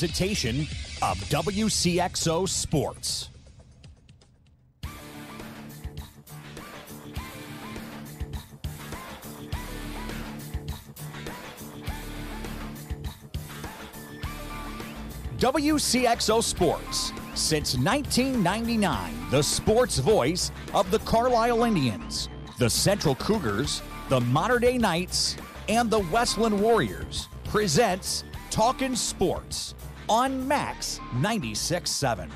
Presentation of Wcxo Sports. Wcxo Sports. Since 1999, the sports voice of the Carlisle Indians, the Central Cougars, the Mater Dei Knights, and the Westland Warriors presents Talkin' Sports on Max 96.7.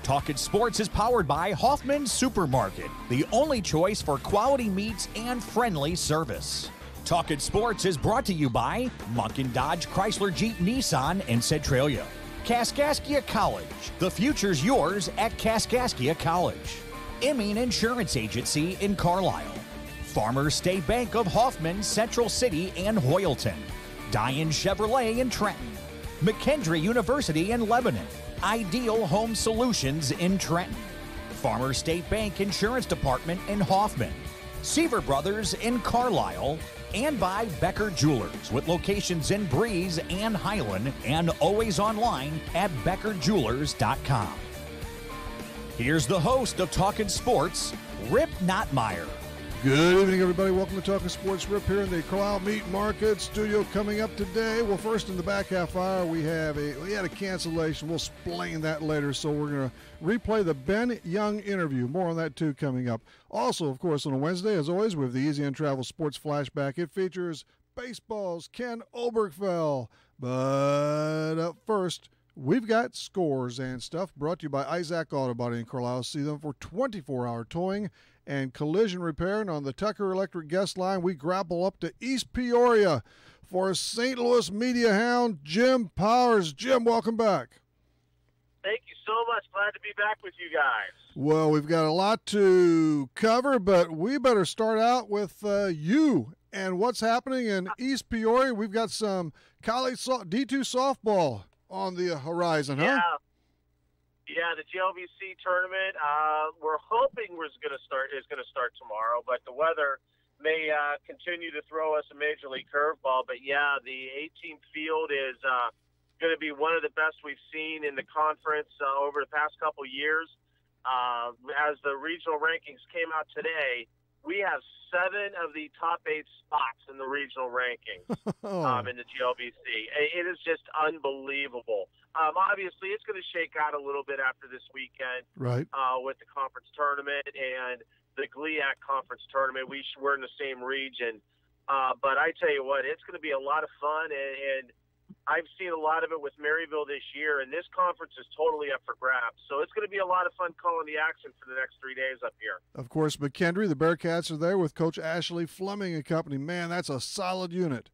Talkin' Sports is powered by Hoffman Supermarket, the only choice for quality meats and friendly service. Talkin' Sports is brought to you by Munkin Dodge Chrysler Jeep Nissan in Centralia. Kaskaskia College. The future's yours at Kaskaskia College. Emin Insurance Agency in Carlisle. Farmers State Bank of Hoffman, Central City, and Hoyleton. Diane Chevrolet in Trenton. McKendree University in Lebanon. Ideal Home Solutions in Trenton. Farmers State Bank Insurance Department in Hoffman. Seaver Brothers in Carlisle. And by Becker Jewelers, with locations in Breeze and Highland, and always online at beckerjewelers.com. Here's the host of Talkin' Sports, Rip Nottmeyer. Good evening, everybody. Welcome to Talkin' Sports. Rip here in the Carlisle Meat Market studio. Coming up today, well, first in the back half hour, we had a cancellation. We'll explain that later. So we're going to replay the Ben Young interview. More on that too coming up. Also, of course, on a Wednesday, as always, we have the Easy and Travel Sports Flashback. It features baseball's Ken Obergfell. But up first, we've got scores and stuff brought to you by Isaac Auto Body in Carlisle. See them for 24-hour towing and collision repair. And on the Tucker Electric guest line, we grapple up to East Peoria for St. Louis media hound Jim Powers. Jim, welcome back. Thank you so much. Glad to be back with you guys. Well, we've got a lot to cover, but we better start out with you and what's happening in East Peoria. We've got some college D2 softball on the horizon, huh? Yeah, the GLVC tournament. We're hoping is going to start tomorrow, but the weather may continue to throw us a major league curveball. But yeah, the 18th field is going to be one of the best we've seen in the conference over the past couple years. As the regional rankings came out today, we have 7 of the top 8 spots in the regional rankings in the GLVC. It is just unbelievable. Obviously, it's going to shake out a little bit after this weekend, right? With the conference tournament and the GLIAC conference tournament. We're in the same region. But I tell you what, it's going to be a lot of fun, and I've seen a lot of it with Maryville this year, and this conference is totally up for grabs. So it's going to be a lot of fun calling the action for the next 3 days up here. Of course, McKendree, the Bearcats are there with Coach Ashley Fleming and company. Man, that's a solid unit.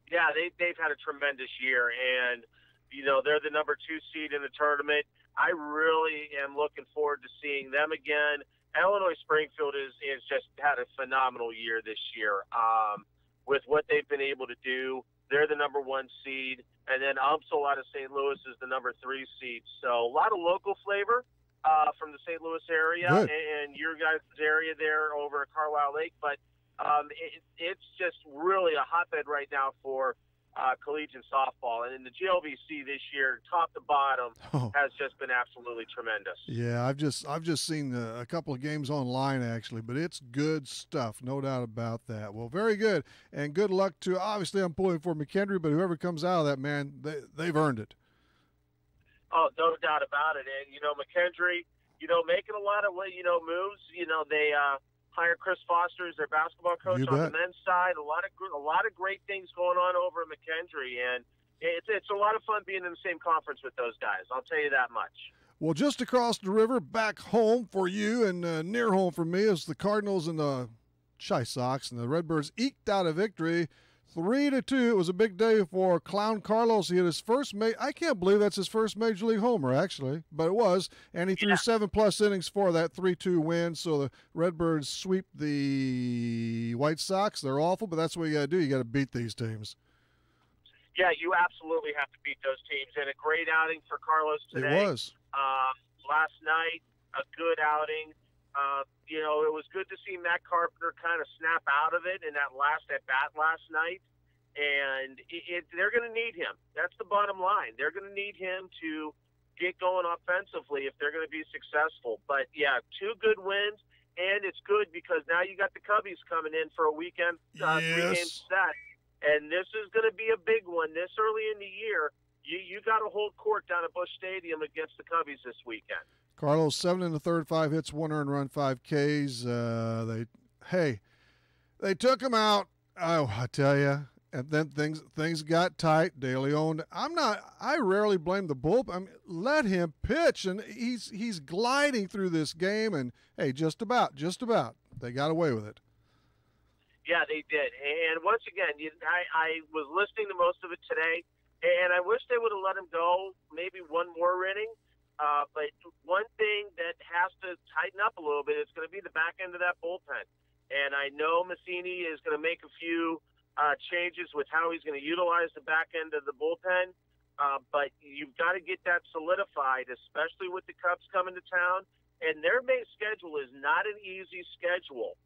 Yeah, they've had a tremendous year, and, you know, they're the number 2 seed in the tournament. I really am looking forward to seeing them again. Illinois Springfield is just had a phenomenal year this year with what they've been able to do. They're the number 1 seed, and then UMSL out of St. Louis is the number 3 seed. So a lot of local flavor from the St. Louis area and your guys' area there over at Carlisle Lake. But it's just really a hotbed right now for collegiate softball. And in the GLVC this year, top to bottom, has just been absolutely tremendous. Yeah, I've just seen a couple of games online, actually, but it's good stuff, no doubt about that. Well, very good, and good luck to, obviously I'm pulling for McKendree, but whoever comes out of that, man, they've earned it. Oh, no doubt about it. And, you know, McKendree, you know, making a lot of, you know, moves. You know, they hired Chris Foster as their basketball coach on the men's side. A lot of great things going on over at McKendree, and it's a lot of fun being in the same conference with those guys. I'll tell you that much. Well, just across the river, back home for you, and near home for me, is the Cardinals and the Chi Sox, and the Redbirds eked out a victory 3-2. It was a big day for Clown Carlos. He had his first I can't believe that's his first Major League homer, actually, but it was. And he threw 7+ innings for that 3-2 win. So the Redbirds sweep the White Sox. They're awful, but that's what you got to do. You got to beat these teams. Yeah, you absolutely have to beat those teams. And a great outing for Carlos today. It was. Last night, a good outing. You know, it was good to see Matt Carpenter kind of snap out of it in that last at-bat last night. And they're going to need him. That's the bottom line. They're going to need him to get going offensively if they're going to be successful. But, yeah, 2 good wins, and it's good because now you got the Cubbies coming in for a weekend, 3-game set. And this is going to be a big one. This early in the year, you got to hold court down at Busch Stadium against the Cubbies this weekend. Carlos, 7 in the third, 5 hits, 1 earned run, 5 Ks. They took him out. Oh, I tell you. And then things got tight. De Leon, I rarely blame the bullpen. I mean, let him pitch, and he's gliding through this game. And hey, just about, they got away with it. Yeah, they did. And once again, I was listening to most of it today, and I wish they would have let him go maybe one more inning. But one thing that has to tighten up a little bit is going to be the back end of that bullpen. And I know Massini is going to make a few changes with how he's going to utilize the back end of the bullpen. But you've got to get that solidified, especially with the Cubs coming to town. And their May schedule is not an easy schedule.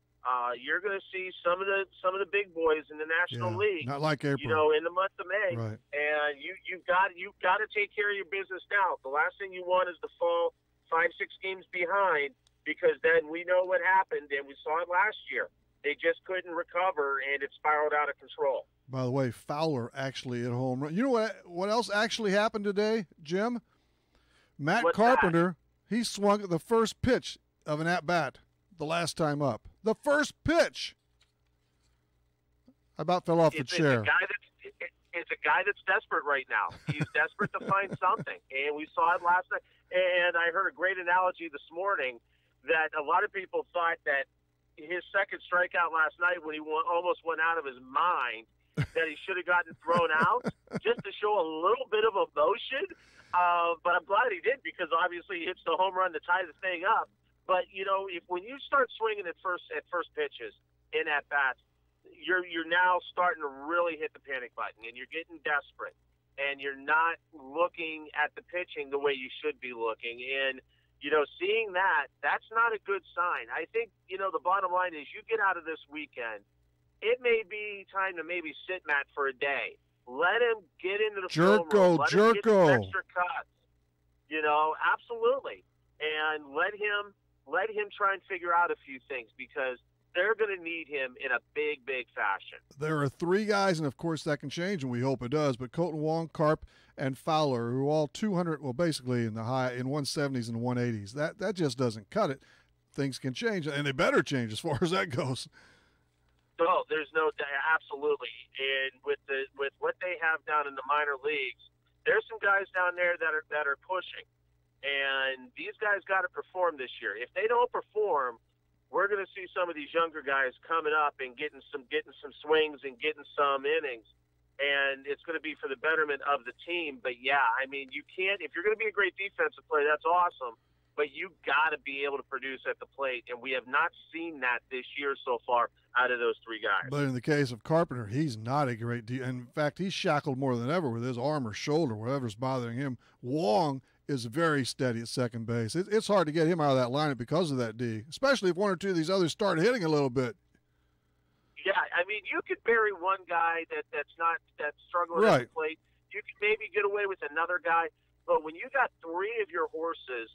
You're going to see some of the big boys in the National League, not like April, in the month of May. Right. And you've got to take care of your business now. The last thing you want is to fall 5-6 games behind, because then we know what happened, and we saw it last year. They just couldn't recover, and it spiraled out of control. By the way, Fowler actually at home run. You know what else actually happened today, Jim? Matt Carpenter, he swung at the first pitch of an at-bat the last time up. The first pitch. I about fell off the chair. It's a guy that's desperate right now. He's desperate to find something, and we saw it last night. And I heard a great analogy this morning that a lot of people thought that his second strikeout last night, when he almost went out of his mind, that he should have gotten thrown out just to show a little bit of emotion. But I'm glad he did, because obviously he hits the home run to tie the thing up. But when you start swinging at first pitches in at bats, you're now starting to really hit the panic button, and you're getting desperate, and you're not looking at the pitching the way you should be looking. And seeing that's not a good sign. I think, the bottom line is you get out of this weekend, it may be time to maybe sit Matt for a day. Let him get into the film room. Let him get some extra cuts. Absolutely. And let him try and figure out a few things, because they're going to need him in a big, big fashion. There are 3 guys, and of course that can change, and we hope it does, but Colton Wong, Carp, and Fowler, who are all 200, well, basically in 170s and 180s. That just doesn't cut it. Things can change, and they better change as far as that goes. No, there's no doubt, absolutely. And with what they have down in the minor leagues, there's some guys down there that are pushing, and these guys got to perform this year. If they don't perform, we're going to see some of these younger guys coming up and getting some swings and getting some innings, and it's going to be for the betterment of the team. But yeah, I mean, you can't, if you're going to be a great defensive player, that's awesome, but you got to be able to produce at the plate, and we have not seen that this year so far out of those 3 guys. But in the case of Carpenter, he's not a great in fact, he's shackled more than ever with his arm or shoulder, whatever's bothering him. Wong is very steady at second base. It's hard to get him out of that lineup because of that D, especially if 1 or 2 of these others start hitting a little bit. Yeah, I mean, you could bury one guy that's struggling at the plate. You could maybe get away with another guy, but when you got 3 of your horses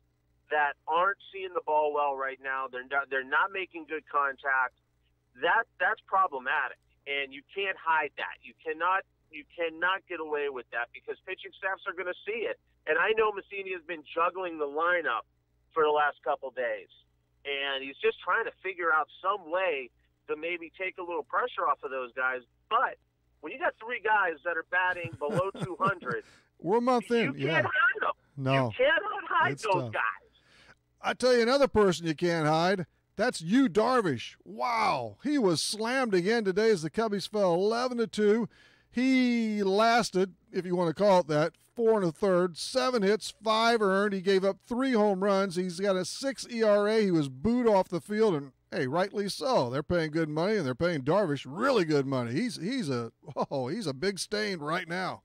that aren't seeing the ball well right now, they're not making good contact, that's problematic, and you can't hide that. You cannot get away with that, because pitching staffs are going to see it. And I know Massini has been juggling the lineup for the last couple days, and he's just trying to figure out some way to maybe take a little pressure off of those guys. But when you got 3 guys that are batting below 200, we're a month in. You can't hide them. No, you cannot hide those guys. I tell you another person you can't hide. That's Yu Darvish. Wow, he was slammed again today as the Cubbies fell 11-2. He lasted, if you want to call it that, 4 1/3, 7 hits, 5 earned. He gave up 3 home runs. He's got a 6 ERA. He was booed off the field, and hey, rightly so. They're paying good money, and they're paying Darvish really good money. He's a big stain right now.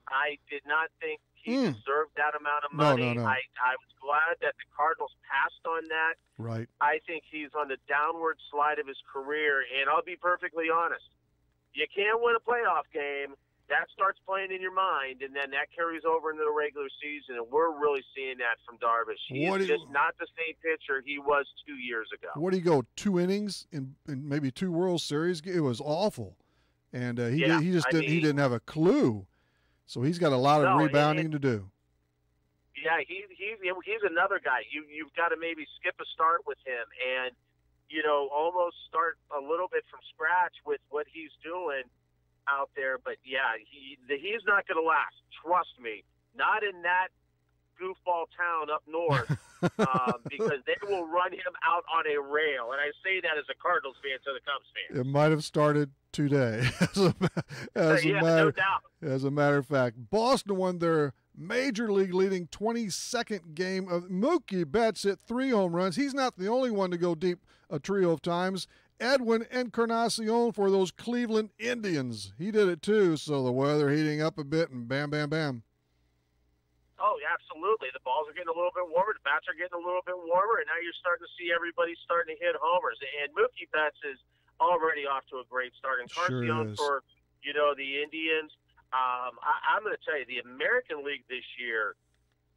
I did not think he deserved that amount of money. No. I was glad that the Cardinals passed on that. Right. I think he's on the downward slide of his career, and I'll be perfectly honest. you can't win a playoff game. That starts playing in your mind, and then that carries over into the regular season, and we're really seeing that from Darvish. He's just not the same pitcher he was 2 years ago. What do you go, 2 innings in maybe 2 World Series? It was awful, and he didn't have a clue. So he's got a lot of rebounding to do. Yeah, he's another guy. You've got to maybe skip a start with him and, almost start a little bit from scratch with what he's doing out there. But, yeah, he's not going to last. Trust me. Not in that goofball town up north because they will run him out on a rail. And I say that as a Cardinals fan to the Cubs fan. It might have started today, no doubt. As a matter of fact. Boston won their Major League leading 22nd game of Mookie Betts hit 3 home runs. He's not the only one to go deep a trio of times. Edwin Encarnacion for those Cleveland Indians. He did it too, so the weather heating up a bit and bam, bam, bam. Oh, yeah, absolutely. The balls are getting a little bit warmer. The bats are getting a little bit warmer, and now you're starting to see everybody starting to hit homers. And Mookie Betts is already off to a great start. And Encarnacion for, the Indians. I'm going to tell you, the American League this year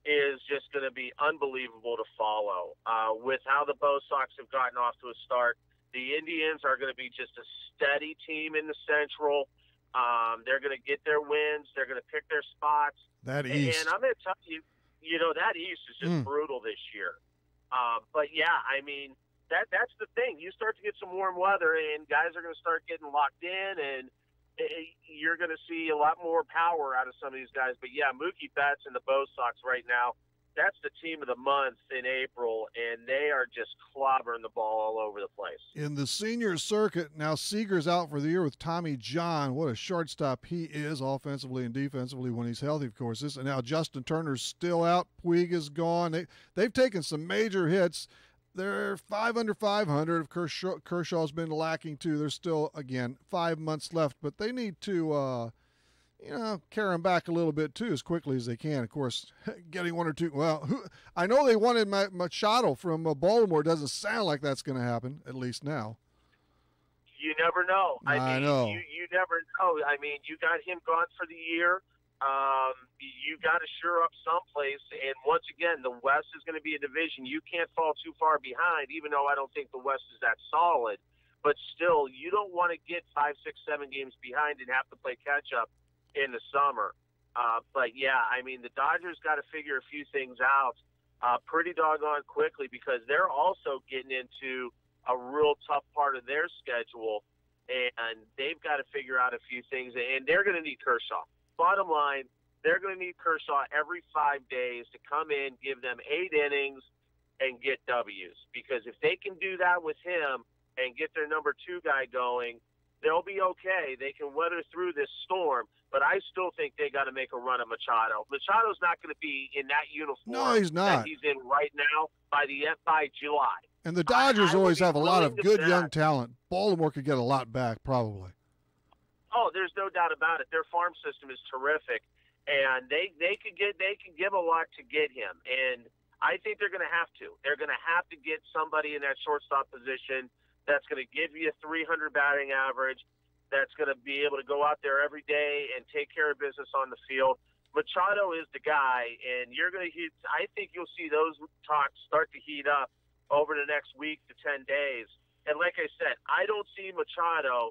is just going to be unbelievable to follow. With how the Bo Sox have gotten off to a start, the Indians are going to be just a steady team in the Central. They're going to get their wins. They're going to pick their spots. That East. And I'm going to tell you, that East is just brutal this year. But, yeah, I mean, that's the thing. You start to get some warm weather, and guys are going to start getting locked in, and you're going to see a lot more power out of some of these guys. But, yeah, Mookie Betts and the Bo Sox right now, that's the team of the month in April, and they are just clobbering the ball all over the place. In the senior circuit, now Seager's out for the year with Tommy John. What a shortstop he is, offensively and defensively, when he's healthy, of course. And now Justin Turner's still out. Puig is gone. They've taken some major hits. They're 5 under 500. Kershaw's been lacking too. There's still, again, 5 months left, but they need to, carry them back a little bit too as quickly as they can. Of course, getting 1 or 2. Well, I know they wanted Machado from Baltimore. Doesn't sound like that's going to happen, at least now. You never know. I know. You never know. I mean, you got him gone for the year. You got to sure up someplace. And once again, the West is going to be a division. You can't fall too far behind, even though I don't think the West is that solid. But still, you don't want to get 5, 6, 7 games behind and have to play catch up in the summer. But yeah, I mean, the Dodgers got to figure a few things out pretty doggone quickly because they're also getting into a real tough part of their schedule, and they've got to figure out a few things. And they're going to need Kershaw. Bottom line, they're going to need Kershaw every 5 days to come in, give them 8 innings, and get W's. Because if they can do that with him and get their number 2 guy going, they'll be okay. They can weather through this storm. But I still think they got to make a run at Machado. Machado's not going to be in that uniform no, he's not. that he's in right now by July. And the Dodgers always have a lot of good young talent. Baltimore could get a lot back, probably. Oh, there's no doubt about it. Their farm system is terrific, and they can give a lot to get him. And I think they're going to have to. They're going to have to get somebody in that shortstop position that's going to give you a 300 batting average, that's going to be able to go out there every day and take care of business on the field. Machado is the guy, and I think you'll see those talks start to heat up over the next week to 10 days. And like I said, I don't see Machado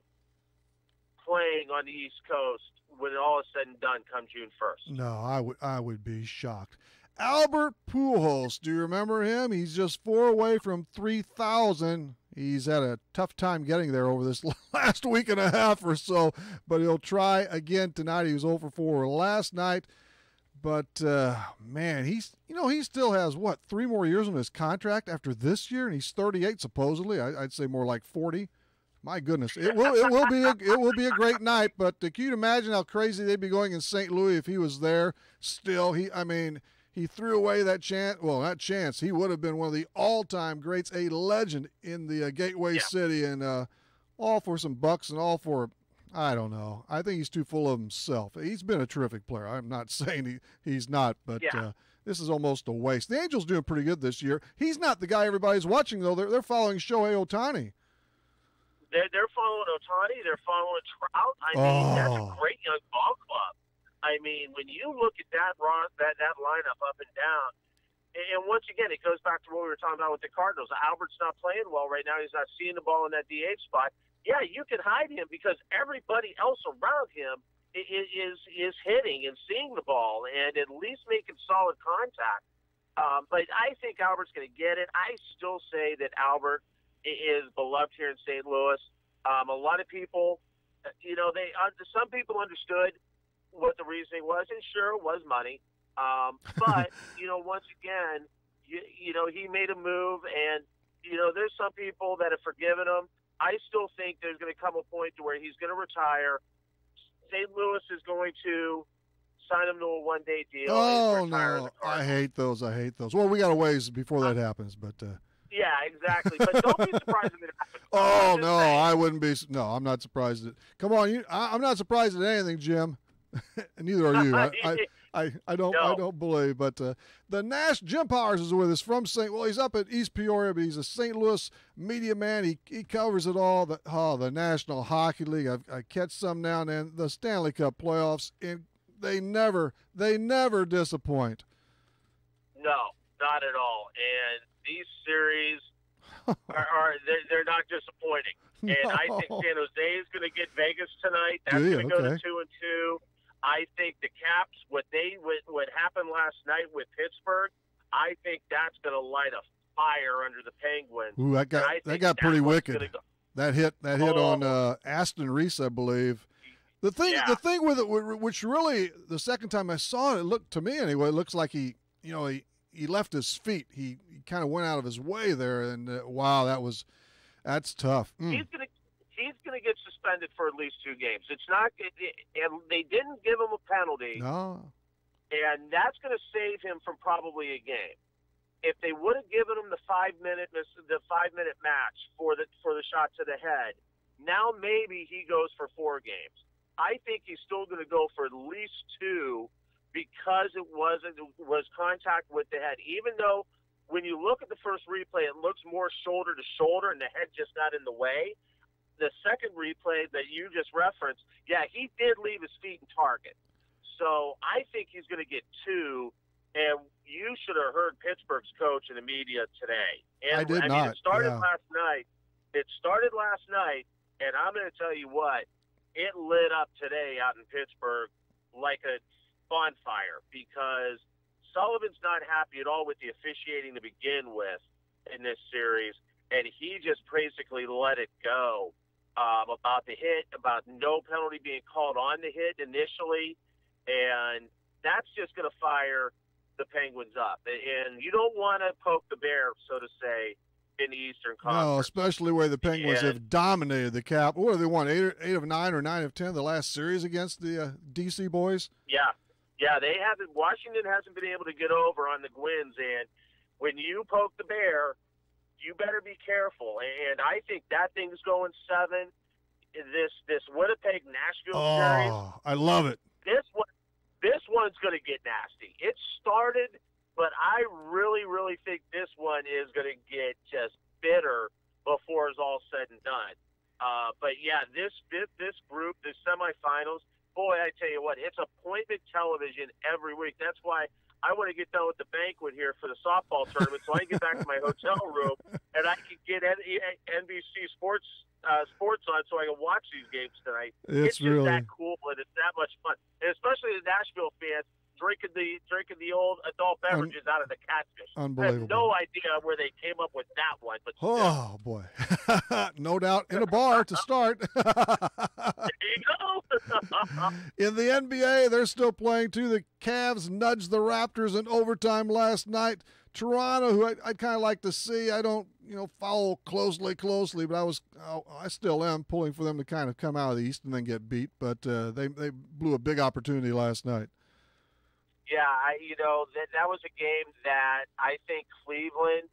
playing on the East Coast when all is said and done come June 1st. No, I would be shocked. Albert Pujols, do you remember him? He's just 4 away from 3,000. He's had a tough time getting there over this last week and a half or so, but he'll try again tonight. He was 0 for 4 last night. But, man, he still has, 3 more years on his contract after this year, and he's 38 supposedly. I'd say more like 40. My goodness, it will be a great night. But can you imagine how crazy they'd be going in St. Louis if he was there? Still, he threw away that chance. Well, not chance. He would have been one of the all-time greats, a legend in the Gateway City, and all for some bucks and all for, I don't know. I think he's too full of himself. He's been a terrific player. I'm not saying he's not, but this is almost a waste. The Angels doing pretty good this year. He's not the guy everybody's watching, though. They're following Shohei Ohtani. they're following Ohtani. They're following Trout. I mean, that's a great young ball club. I mean, when you look at that lineup up and down, and once again, it goes back to what we were talking about with the Cardinals. Albert's not playing well right now. He's not seeing the ball in that DH spot. Yeah, you can hide him because everybody else around him is hitting and seeing the ball and at least making solid contact. But I think Albert's going to get it. I still say that Albert is beloved here in St. Louis. A lot of people, some people understood what the reasoning was, and sure, it was money. But, once again, he made a move, and, there's some people that have forgiven him. I still think there's going to come a point to where he's going to retire. St. Louis is going to sign him to a one-day deal. Oh, no. I hate those. Well, we got a ways before that happens, but yeah, exactly. But don't be surprised if it happens. Oh, no, I wouldn't be. No, I'm not surprised. Come on, I'm not surprised at anything, Jim. And neither are you. I don't believe. But the Nash Jim Powers is with us from he's up at East Peoria, but he's a St. Louis media man. He covers it all. The National Hockey League. I catch some now and then. The Stanley Cup playoffs, and they never disappoint. No, not at all. And these series they're not disappointing. And No. I think San Jose is going to get Vegas tonight. That's going to go to 2-2. I think the Caps, what happened last night with Pittsburgh, I think that's going to light a fire under the Penguins. Ooh, that got pretty wicked. That hit on Aston Reese, I believe. The thing with it, which really the second time I saw it, it looked to me anyway, it looks like he left his feet. He kind of went out of his way there, and wow, that's tough. He's going to get suspended for at least 2 games. It's not, and they didn't give him a penalty. No. And that's going to save him from probably a game. If they would have given him the 5-minute match for the shot to the head, now maybe he goes for 4 games. I think he's still going to go for at least 2 because it was contact with the head. Even though when you look at the first replay, it looks more shoulder to shoulder and the head just got in the way. The second replay that you just referenced, yeah, he did leave his feet in target. So I think he's going to get 2, and you should have heard Pittsburgh's coach in the media today. And, I did not. It started last night. And I'm going to tell you what, it lit up today out in Pittsburgh like a bonfire because Sullivan's not happy at all with the officiating to begin with in this series, and he just basically let it go. About the hit, about no penalty being called on the hit initially, and that's just going to fire the Penguins up. And you don't want to poke the bear, so to say, in the Eastern Conference. No, especially where the Penguins have dominated the Cap. What have they won, 8 of 9 or 9 of 10 the last series against the DC boys? Yeah, they haven't. Washington hasn't been able to get over on the Gwins, and when you poke the bear, you better be careful. And I think that thing's going 7. This Winnipeg-Nashville series. Oh, I love it. This one's going to get nasty. It started, but I really, really think this one is going to get just bitter before it's all said and done. But yeah, this group, the semifinals, boy, I tell you what, it's appointment television every week. That's why I want to get done with the banquet here for the softball tournament so I can get back to my hotel room and I can get NBC Sports on so I can watch these games tonight. It's just really that cool and it's that much fun. And especially the Nashville fans drinking the old adult beverages out of the catfish. Unbelievable. I have no idea where they came up with that one. But oh, boy. No doubt in a bar to start. There you go. In the NBA, they're still playing, too. The Cavs nudged the Raptors in overtime last night. Toronto, who I'd kind of like to see, I don't, follow closely, but I still am pulling for them to kind of come out of the East and then get beat. But they blew a big opportunity last night. Yeah, that was a game that I think Cleveland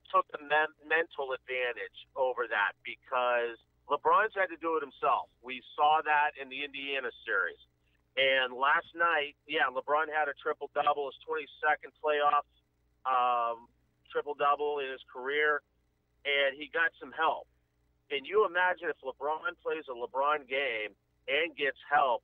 took the mental advantage over that because LeBron's had to do it himself. We saw that in the Indiana series. And last night, yeah, LeBron had a triple-double, his 22nd playoff triple-double in his career, and he got some help. Can you imagine if LeBron plays a LeBron game and gets help?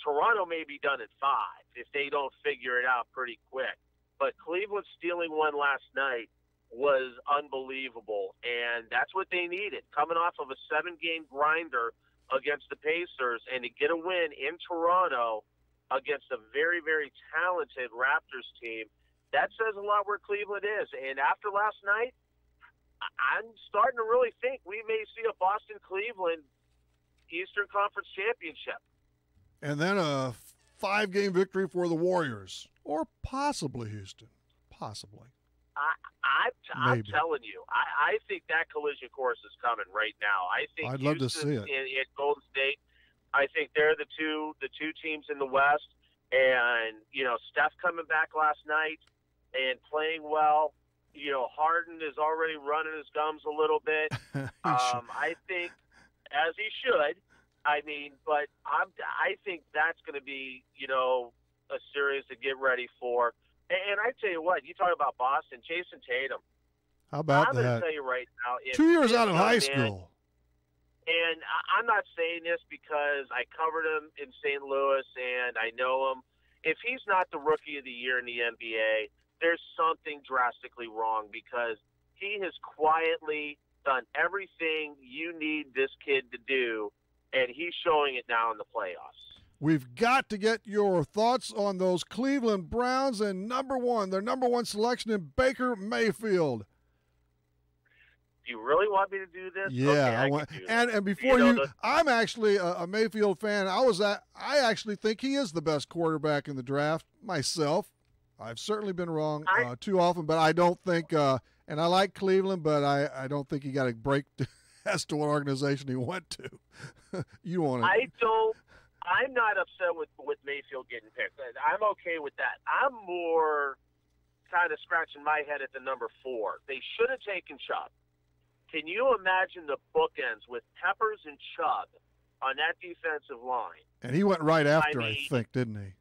Toronto may be done at 5 if they don't figure it out pretty quick. But Cleveland stealing one last night was unbelievable, and that's what they needed. Coming off of a 7-game grinder against the Pacers and to get a win in Toronto against a very, very talented Raptors team, that says a lot where Cleveland is. And after last night, I'm starting to really think we may see a Boston-Cleveland Eastern Conference Championship. And then a 5-game victory for the Warriors. Or possibly Houston. Possibly. I'm telling you, I think that collision course is coming right now. I think I'd love to see it. At Golden State, I think they're the two teams in the West. And, Steph coming back last night and playing well. Harden is already running his gums a little bit. I think, as he should. But I think that's going to be, a series to get ready for. And I tell you what, you talk about Boston, Jason Tatum. How about I'm that? I'm going to tell you right now. 2 years out of high school. And I'm not saying this because I covered him in St. Louis and I know him. If he's not the Rookie of the Year in the NBA, there's something drastically wrong because he has quietly done everything you need this kid to do, and he's showing it now in the playoffs. We've got to get your thoughts on those Cleveland Browns and their number one selection in Baker Mayfield. Do you really want me to do this? Yeah, okay, I want. And before I'm actually a Mayfield fan. I actually think he is the best quarterback in the draft myself. I've certainly been wrong too often, but I don't think. And I like Cleveland, but I don't think he got a break as to what organization he went to. You want to? I'm not upset with Mayfield getting picked. I'm okay with that. I'm more kind of scratching my head at the number 4. They should have taken Chubb. Can you imagine the bookends with Peppers and Chubb on that defensive line? And he went right after, I think, didn't he?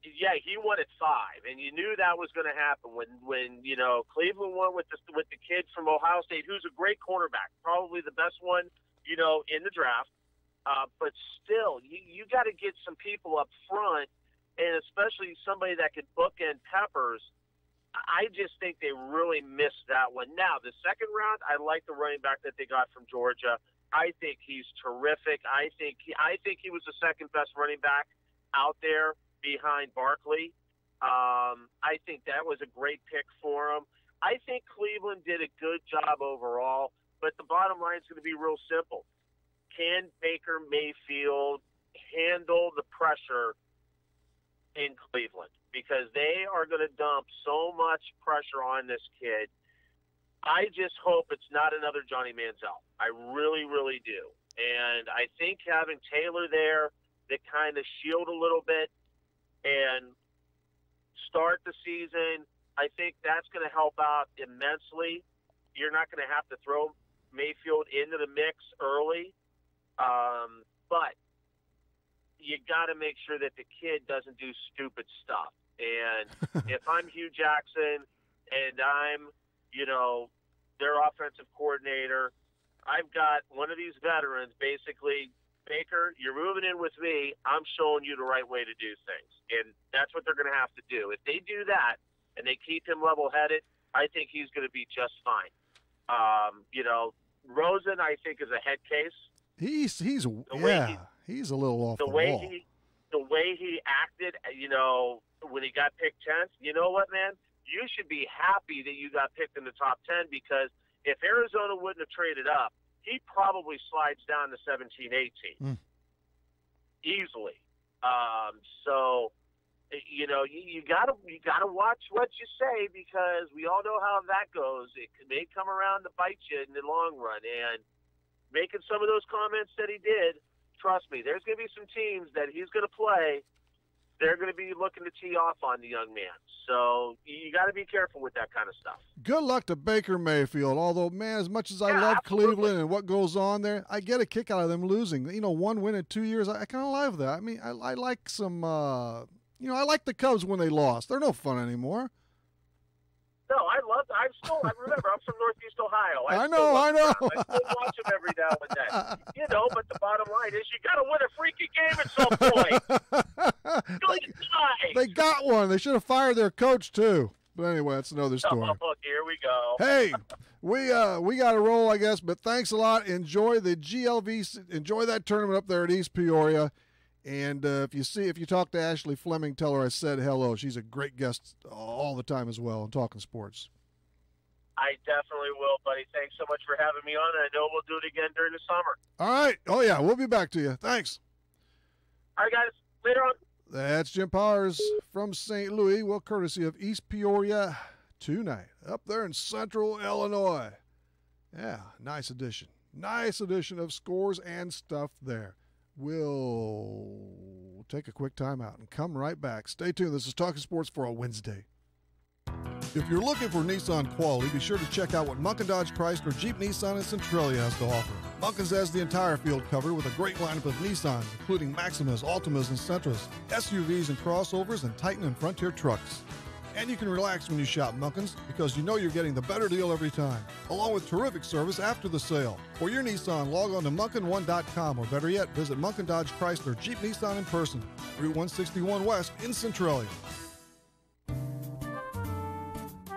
Yeah, he won at 5, and you knew that was going to happen when Cleveland won with the kid from Ohio State, who's a great cornerback, probably the best one in the draft. But still, you got to get some people up front, and especially somebody that could bookend Peppers. I just think they really missed that one. Now, the second round, I like the running back that they got from Georgia. I think he's terrific. I think he was the second best running back out there behind Barkley. I think that was a great pick for him. I think Cleveland did a good job overall, but the bottom line is going to be real simple. Can Baker Mayfield handle the pressure in Cleveland? Because they are going to dump so much pressure on this kid. I just hope it's not another Johnny Manziel. I really, really do. And I think having Taylor there that kind of shield a little bit and start the season, I think that's going to help out immensely. You're not going to have to throw Mayfield into the mix early. But you got to make sure that the kid doesn't do stupid stuff. And if I'm Hugh Jackson and I'm, their offensive coordinator, I've got one of these veterans basically, Baker, you're moving in with me. I'm showing you the right way to do things. And that's what they're going to have to do. If they do that and they keep him level-headed, I think he's going to be just fine. Rosen, I think, is a head case. He's a little off the wall. The way he acted, when he got picked 10th, you know what, man? You should be happy that you got picked in the top 10 because if Arizona wouldn't have traded up, he probably slides down to 17, 18 easily. So, you gotta watch what you say because we all know how that goes. It may come around to bite you in the long run. And making some of those comments that he did, trust me, there's going to be some teams that he's going to play. They're going to be looking to tee off on the young man. So you got to be careful with that kind of stuff. Good luck to Baker Mayfield. Although, man, as much as I love absolutely. Cleveland and what goes on there, I get a kick out of them losing. 1 win in 2 years. I kind of love that. I mean, I like some, I like the Cubs when they lost. They're no fun anymore. No, I love remember, I'm from Northeast Ohio. I know. I still watch them every now and then. You know, but the bottom line is you got to win a freaking game at some point. They got one. They should have fired their coach, too. But anyway, that's another story. Oh, here we go. Hey, we got to roll, I guess, but thanks a lot. Enjoy the GLV. Enjoy that tournament up there at East Peoria. And if you talk to Ashley Fleming, tell her I said hello. She's a great guest all the time as well on Talking Sports. I definitely will, buddy. Thanks so much for having me on. I know we'll do it again during the summer. All right. Oh, yeah. We'll be back to you. Thanks. All right, guys. Later on. That's Jim Powers from St. Louis. Well, courtesy of East Peoria tonight up there in central Illinois. Yeah, nice edition. Nice edition of Scores and Stuff there. We'll take a quick time out and come right back. Stay tuned. This is Talking Sports for a Wednesday. If you're looking for Nissan quality, be sure to check out what Munkin Dodge Chrysler Jeep Nissan and Centralia has to offer. Munkin's has the entire field covered with a great lineup of Nissans, including Maximas, Altimas, and Sentras, SUVs and crossovers, and Titan and Frontier trucks. And you can relax when you shop Munkin's because you know you're getting the better deal every time, along with terrific service after the sale. For your Nissan, log on to Munkin1.com, or better yet, visit Munkin Dodge Chrysler Jeep Nissan in person, Route 161 West in Centralia.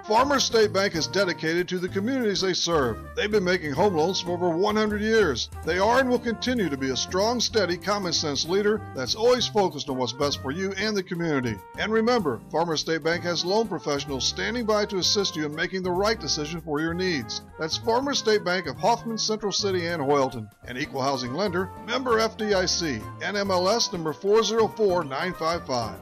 Farmers State Bank is dedicated to the communities they serve. They've been making home loans for over 100 years. They are and will continue to be a strong, steady, common-sense leader that's always focused on what's best for you and the community. And remember, Farmers State Bank has loan professionals standing by to assist you in making the right decision for your needs. That's Farmers State Bank of Hoffman, Central City, and Hoyleton. An equal housing lender, member FDIC, NMLS number 404955.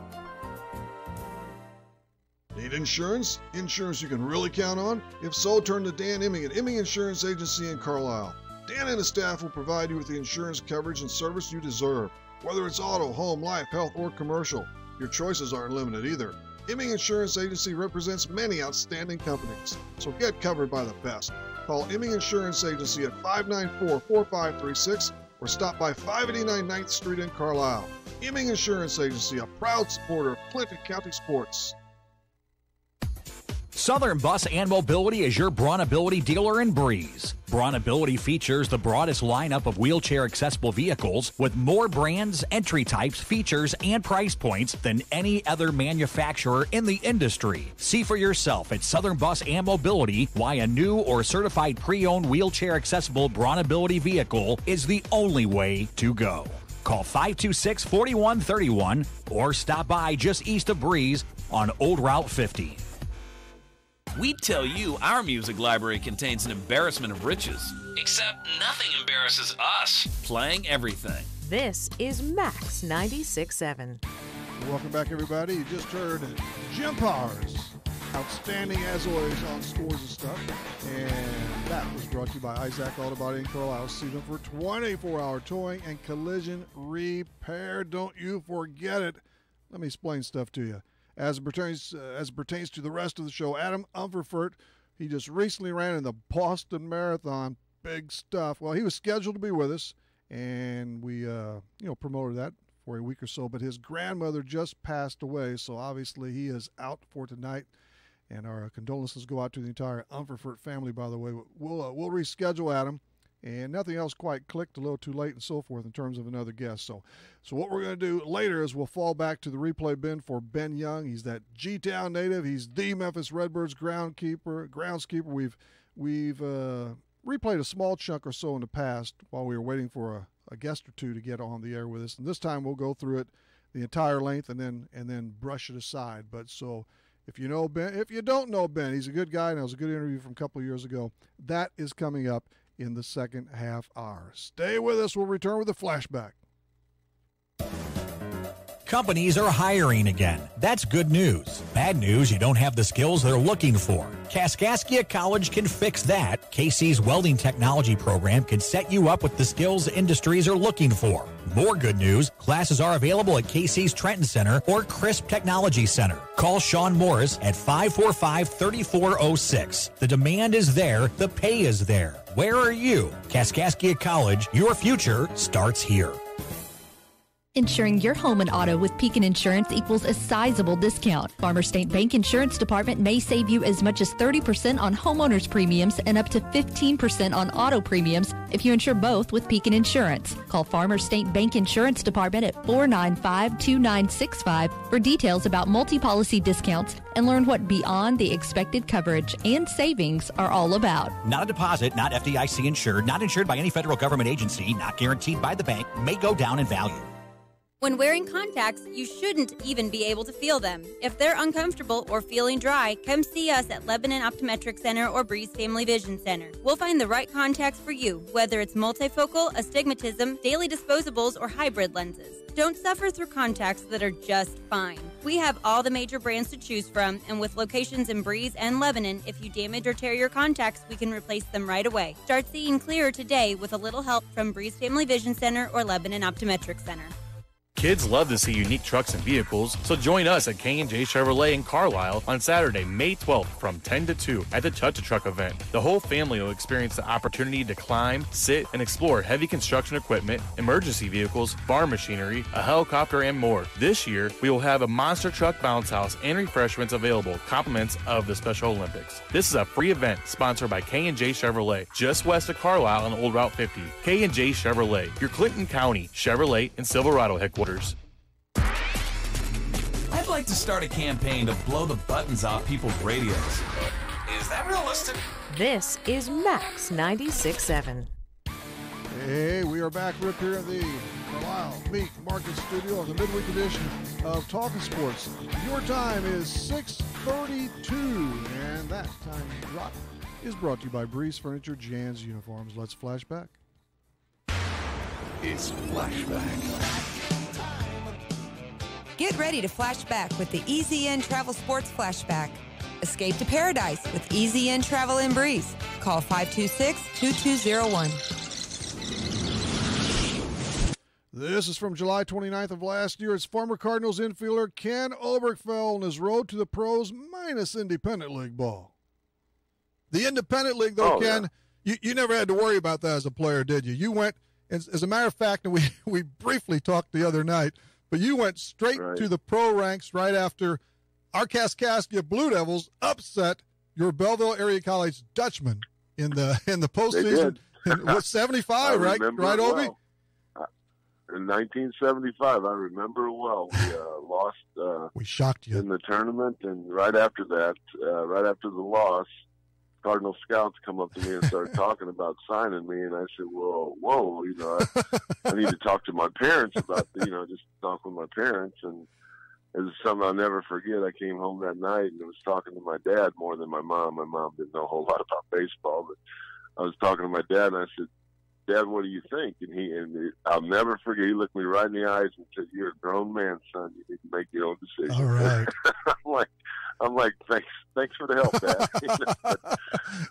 Need insurance? Insurance you can really count on? If so, turn to Dan Imming at Imming Insurance Agency in Carlisle. Dan and his staff will provide you with the insurance coverage and service you deserve. Whether it's auto, home, life, health, or commercial, your choices aren't limited either. Imming Insurance Agency represents many outstanding companies, so get covered by the best. Call Imming Insurance Agency at 594-4536 or stop by 589 9th Street in Carlisle. Imming Insurance Agency, a proud supporter of Clinton County sports. Southern Bus and Mobility is your Brawnability dealer in Breeze. Brawnability features the broadest lineup of wheelchair-accessible vehicles with more brands, entry types, features, and price points than any other manufacturer in the industry. See for yourself at Southern Bus and Mobility why a new or certified pre-owned wheelchair-accessible Brawnability vehicle is the only way to go. Call 526-4131 or stop by just east of Breeze on Old Route 50. We tell you our music library contains an embarrassment of riches. Except nothing embarrasses us. Playing everything. This is Max 96.7. Welcome back, everybody. You just heard Jim Powers. Outstanding, as always, on Scores and Stuff. And that was brought to you by Isaac Auto Body in Carlisle. See them for 24-hour towing and collision repair. Don't you forget it. Let me explain stuff to you. As it pertains to the rest of the show, Adam Umferfurt, he just recently ran in the Boston Marathon. Big stuff. Well, he was scheduled to be with us, and we promoted that for a week or so. But his grandmother just passed away, so obviously he is out for tonight. And our condolences go out to the entire Umferfurt family, by the way. We'll reschedule Adam. And nothing else quite clicked, a little too late and so forth in terms of another guest. So what we're going to do later is we'll fall back to the replay bin for Ben Young. He's that G-Town native. He's the Memphis Redbirds groundskeeper. We've replayed a small chunk or so in the past while we were waiting for a guest or two to get on the air with us. And this time we'll go through it the entire length and then brush it aside. But so if you know Ben, if you don't know Ben, he's a good guy, and it was a good interview from a couple of years ago. That is coming up in the second half hour. Stay with us. We'll return with a flashback. Companies are hiring again. That's good news. Bad news, you don't have the skills they're looking for. Kaskaskia College can fix that. KC's welding technology program can set you up with the skills industries are looking for. More good news, classes are available at KC's Trenton Center or Crisp Technology Center. Call Sean Morris at 545-3406. The demand is there, the pay is there. Where are you? Kaskaskia College, your future starts here. Insuring your home and auto with Pekin Insurance equals a sizable discount. Farmers State Bank Insurance Department may save you as much as 30% on homeowners premiums and up to 15% on auto premiums if you insure both with Pekin Insurance. Call Farmers State Bank Insurance Department at 495-2965 for details about multi-policy discounts and learn what beyond the expected coverage and savings are all about. Not a deposit, not FDIC insured, not insured by any federal government agency, not guaranteed by the bank, may go down in value. When wearing contacts, you shouldn't even be able to feel them. If they're uncomfortable or feeling dry, come see us at Lebanon Optometric Center or Breeze Family Vision Center. We'll find the right contacts for you, whether it's multifocal, astigmatism, daily disposables, or hybrid lenses. Don't suffer through contacts that are just fine. We have all the major brands to choose from, and with locations in Breeze and Lebanon, if you damage or tear your contacts, we can replace them right away. Start seeing clearer today with a little help from Breeze Family Vision Center or Lebanon Optometric Center. Kids love to see unique trucks and vehicles, so join us at K&J Chevrolet in Carlisle on Saturday, May 12th from 10 to 2 at the Touch-A-Truck event. The whole family will experience the opportunity to climb, sit, and explore heavy construction equipment, emergency vehicles, farm machinery, a helicopter, and more. This year, we will have a monster truck bounce house and refreshments available, compliments of the Special Olympics. This is a free event sponsored by K&J Chevrolet, just west of Carlisle on Old Route 50. K&J Chevrolet, your Clinton County Chevrolet and Silverado headquarters. I'd like to start a campaign to blow the buttons off people's radios. Is that realistic? This is Max 96.7. Hey, we are back, Rip, here in the Carlisle Meat Market Studio of the midweek edition of Talkin' Sports. Your time is 6:32, and that time drop is brought to you by Breeze Furniture, Jan's Uniforms. Let's flash back. It's Flashback. Get ready to flash back with the EZN Travel Sports Flashback. Escape to paradise with EZN Travel and Breeze. Call 526-2201. This is from July 29th of last year. It's former Cardinals infielder Ken Oberkfell on his road to the pros minus Independent League ball. The Independent League, though, Ken, you never had to worry about that as a player, did you? You went, as a matter of fact, and we briefly talked the other night, but you went straight to the pro ranks right after our Kaskaskia Blue Devils upset your Belleville Area College Dutchman in the postseason. What, 75, right? Right, Obi? Well. In 1975, I remember it well. We lost. We shocked you in the tournament, and right after that, right after the loss, Cardinal scouts come up to me and start talking about signing me, and I said, whoa, you know, I need to talk to my parents about, just talk with my parents. And it was something I'll never forget. I came home that night and I was talking to my dad more than my mom. My mom didn't know a whole lot about baseball, but I was talking to my dad, and I said, Dad, what do you think? And I'll never forget, he looked me right in the eyes and said, you're a grown man, son. You need to make your own decision. All right. I'm like, thanks for the help, Dad.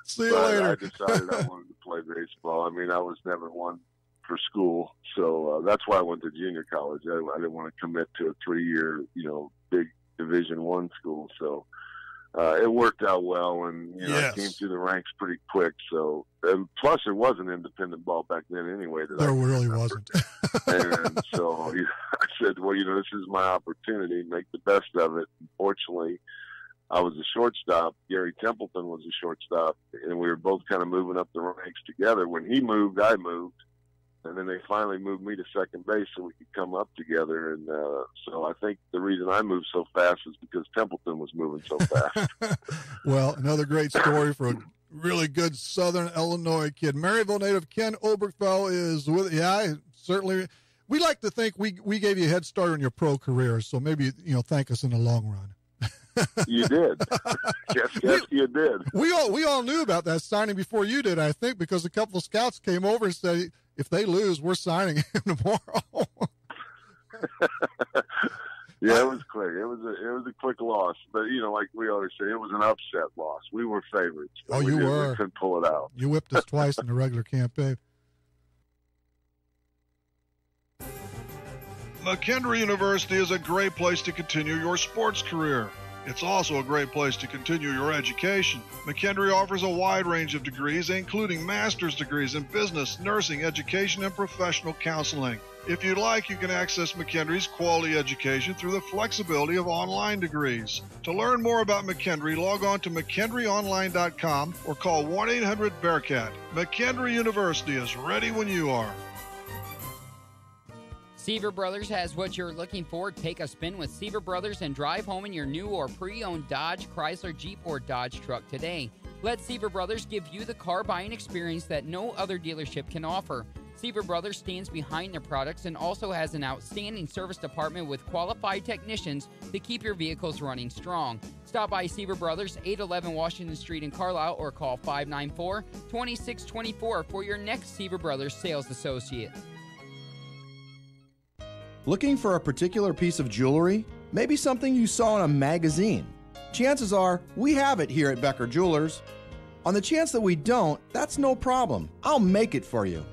See you later. I decided I wanted to play baseball. I mean, I was never one for school, so that's why I went to junior college. I didn't want to commit to a 3-year, big Division I school. So it worked out well, and I came through the ranks pretty quick. So, and plus, there was an independent ball back then anyway. There really wasn't. And so I said, well, this is my opportunity. Make the best of it. Unfortunately, I was a shortstop. Gary Templeton was a shortstop, and we were both kind of moving up the ranks together. When he moved, I moved. And then they finally moved me to second base so we could come up together. And so I think the reason I moved so fast is because Templeton was moving so fast. Well, another great story for a really good Southern Illinois kid. Maryville native Ken Oberkfell is with certainly. We like to think we gave you a head start on your pro career, so maybe, thank us in the long run. You did. Yes, you did. We all knew about that signing before you did, I think, because a couple of scouts came over and said, if they lose, we're signing him tomorrow. Yeah, it was quick. It was a quick loss, but like we always say, it was an upset loss. We were favorites. Oh, you were. We couldn't pull it out. You whipped us twice in the regular campaign. McKendree University is a great place to continue your sports career. It's also a great place to continue your education. McKendree offers a wide range of degrees, including master's degrees in business, nursing, education, and professional counseling. If you'd like, you can access McHenry's quality education through the flexibility of online degrees. To learn more about McHenry, log on to McHenryOnline.com or call 1-800-BEARCAT. McHenry University is ready when you are. Seaver Brothers has what you're looking for. Take a spin with Seaver Brothers and drive home in your new or pre-owned Dodge, Chrysler, Jeep, or Dodge truck today. Let Seaver Brothers give you the car buying experience that no other dealership can offer. Seaver Brothers stands behind their products and also has an outstanding service department with qualified technicians to keep your vehicles running strong. Stop by Seaver Brothers, 811 Washington Street in Carlisle, or call 594-2624 for your next Seaver Brothers sales associate. Looking for a particular piece of jewelry? Maybe something you saw in a magazine. Chances are we have it here at Becker Jewelers. On the chance that we don't, that's no problem. I'll make it for you.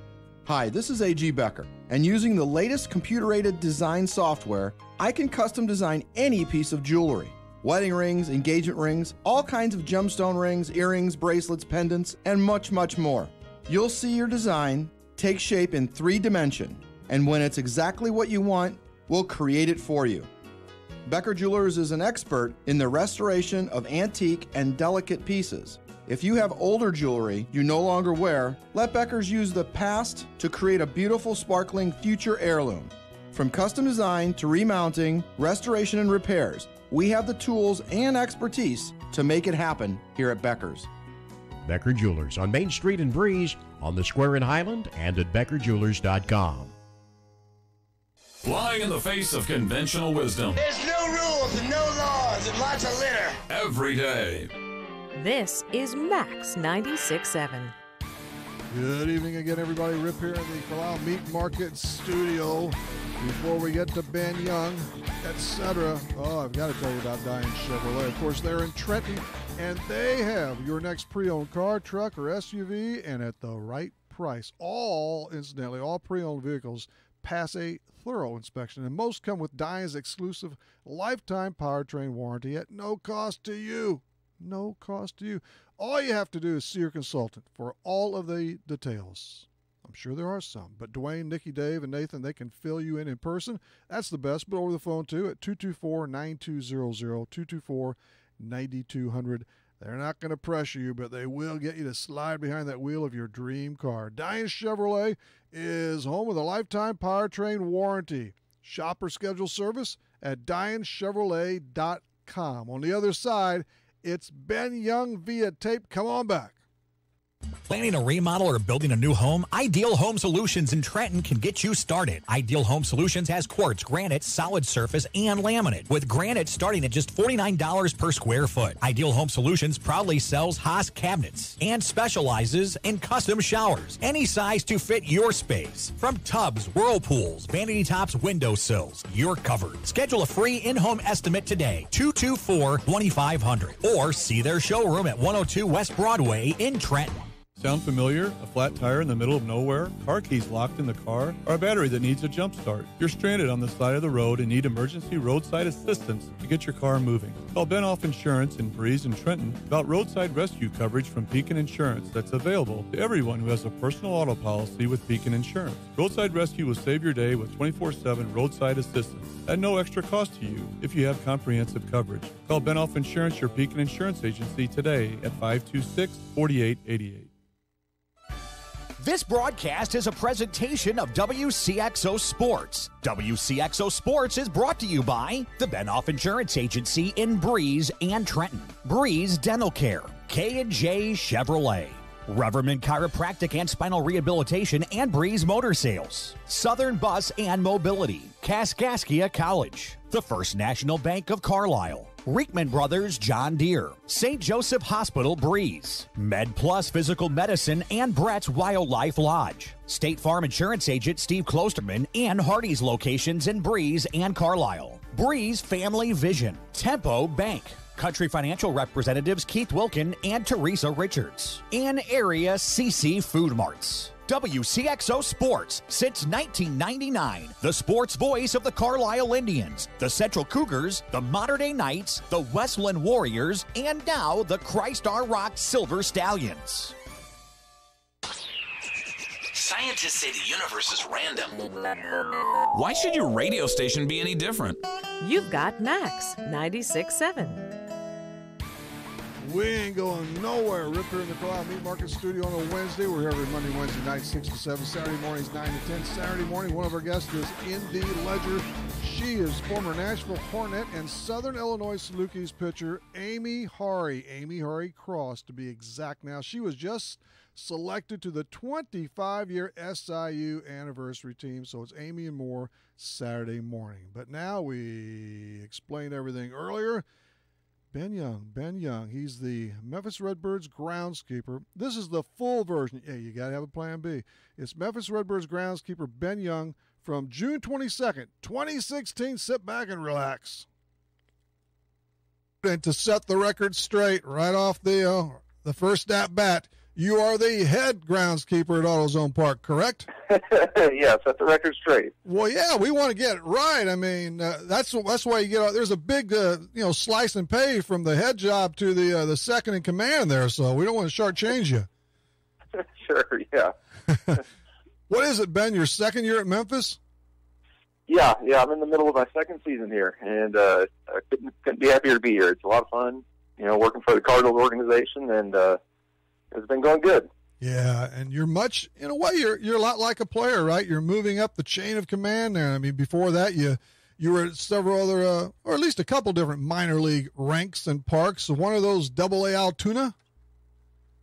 Hi, this is A.G. Becker, and using the latest computer-aided design software, I can custom design any piece of jewelry. Wedding rings, engagement rings, all kinds of gemstone rings, earrings, bracelets, pendants, and much, much more. You'll see your design take shape in 3-dimension, and when it's exactly what you want, we'll create it for you. Becker Jewelers is an expert in the restoration of antique and delicate pieces. If you have older jewelry you no longer wear, let Beckers use the past to create a beautiful, sparkling future heirloom. From custom design to remounting, restoration, and repairs, we have the tools and expertise to make it happen here at Beckers. Becker Jewelers on Main Street in Breeze, on the Square in Highland, and at BeckerJewelers.com. Flying in the face of conventional wisdom. There's no rules and no laws and lots of litter. Every day. This is Max 96.7. Good evening again, everybody. Rip here in the Carlisle Meat Market Studio. Before we get to Ben Young, etc. Oh, I've got to tell you about Diane Chevrolet. Of course, they're in Trenton, and they have your next pre-owned car, truck, or SUV, and at the right price. Incidentally, all pre-owned vehicles pass a thorough inspection, and most come with Diane's exclusive lifetime powertrain warranty at no cost to you. No cost to you. All you have to do is see your consultant for all of the details. I'm sure there are some, but Dwayne, Nikki, Dave, and Nathan, they can fill you in person. That's the best, but over the phone too at 224-9200, 224-9200. They're not going to pressure you, but they will get you to slide behind that wheel of your dream car. Diane Chevrolet is home with a lifetime powertrain warranty. Shop or schedule service at DianeChevrolet.com. On the other side, it's Ben Young via tape. Come on back. Planning a remodel or building a new home? Ideal Home Solutions in Trenton can get you started. Ideal Home Solutions has quartz, granite, solid surface, and laminate, with granite starting at just $49 per square foot. Ideal Home Solutions proudly sells Haas cabinets and specializes in custom showers, any size to fit your space. From tubs, whirlpools, vanity tops, windowsills, you're covered. Schedule a free in-home estimate today, 224-2500, or see their showroom at 102 West Broadway in Trenton. Sound familiar? A flat tire in the middle of nowhere? Car keys locked in the car? Or a battery that needs a jump start? You're stranded on the side of the road and need emergency roadside assistance to get your car moving. Call Benoff Insurance in Breeze and Trenton about roadside rescue coverage from Pekin Insurance that's available to everyone who has a personal auto policy with Pekin Insurance. Roadside Rescue will save your day with 24/7 roadside assistance at no extra cost to you if you have comprehensive coverage. Call Benoff Insurance, your Pekin Insurance agency, today at 526-4888. This broadcast is a presentation of Wcxo Sports. Wcxo Sports is brought to you by the Benoff Insurance Agency in Breeze and Trenton, Breeze Dental Care, K&J Chevrolet, Reverman Chiropractic and Spinal Rehabilitation and Breeze Motor Sales, Southern Bus and Mobility, Kaskaskia College, the First National Bank of Carlisle, Reekman Brothers John Deere, St. Joseph Hospital Breeze, Med Plus Physical Medicine and Brett's Wildlife Lodge, State Farm Insurance Agent Steve Klosterman and Hardy's locations in Breeze and Carlisle, Breeze Family Vision, Tempo Bank, Country Financial Representatives Keith Wilkin and Teresa Richards, and Area CC Food Marts. WCXO Sports since 1999. The sports voice of the Carlisle Indians, the Central Cougars, the Modern Day Knights, the Westland Warriors, and now the Christ Our Rock Silver Stallions. Scientists say the universe is random. Why should your radio station be any different? You've got Max 96.7. We ain't going nowhere. Rip here in the Carlisle Meat Market Studio on a Wednesday. We're here every Monday, Wednesday night, 6 to 7. Saturday mornings, 9 to 10. Saturday morning, one of our guests is Indy Ledger. She is former Nashville Hornet and Southern Illinois Salukis pitcher Amy Hari. Amy Hari Cross, to be exact now. She was just selected to the 25-year SIU anniversary team. So it's Amy and more Saturday morning. But now we explained everything earlier. Ben Young, he's the Memphis Redbirds groundskeeper. This is the full version. Yeah, you got to have a plan B. It's Memphis Redbirds groundskeeper Ben Young from June 22nd, 2016. Sit back and relax. And to set the record straight right off the first at bat, you are the head groundskeeper at AutoZone Park, correct? Yeah, set the record straight. Well, yeah, we want to get it right. I mean, that's why you get. There's a big, slice and pay from the head job to the second in command there. So we don't want to shortchange you. Sure, yeah. What is it, Ben? Your second year at Memphis? Yeah. I'm in the middle of my second season here, and I couldn't be happier to be here. It's a lot of fun, working for the Cardinals organization, and it's been going good. Yeah, and you're much, in a way, you're a lot like a player, right? You're moving up the chain of command there. I mean, before that, you were at several other, or at least a couple different minor league ranks and parks. So one of those AA Altoona?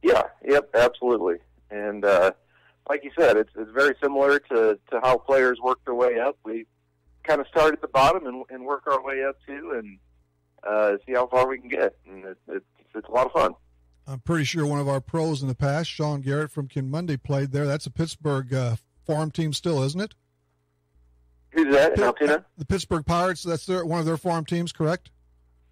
Yeah, yep, absolutely. And like you said, it's very similar to how players work their way up. We kind of start at the bottom and work our way up too, and see how far we can get. And it's a lot of fun. I'm pretty sure one of our pros in the past, Sean Garrett from Kinmundy, played there. That's a Pittsburgh farm team still, isn't it? Who's that? Altoona? The Pittsburgh Pirates. That's one of their farm teams, correct?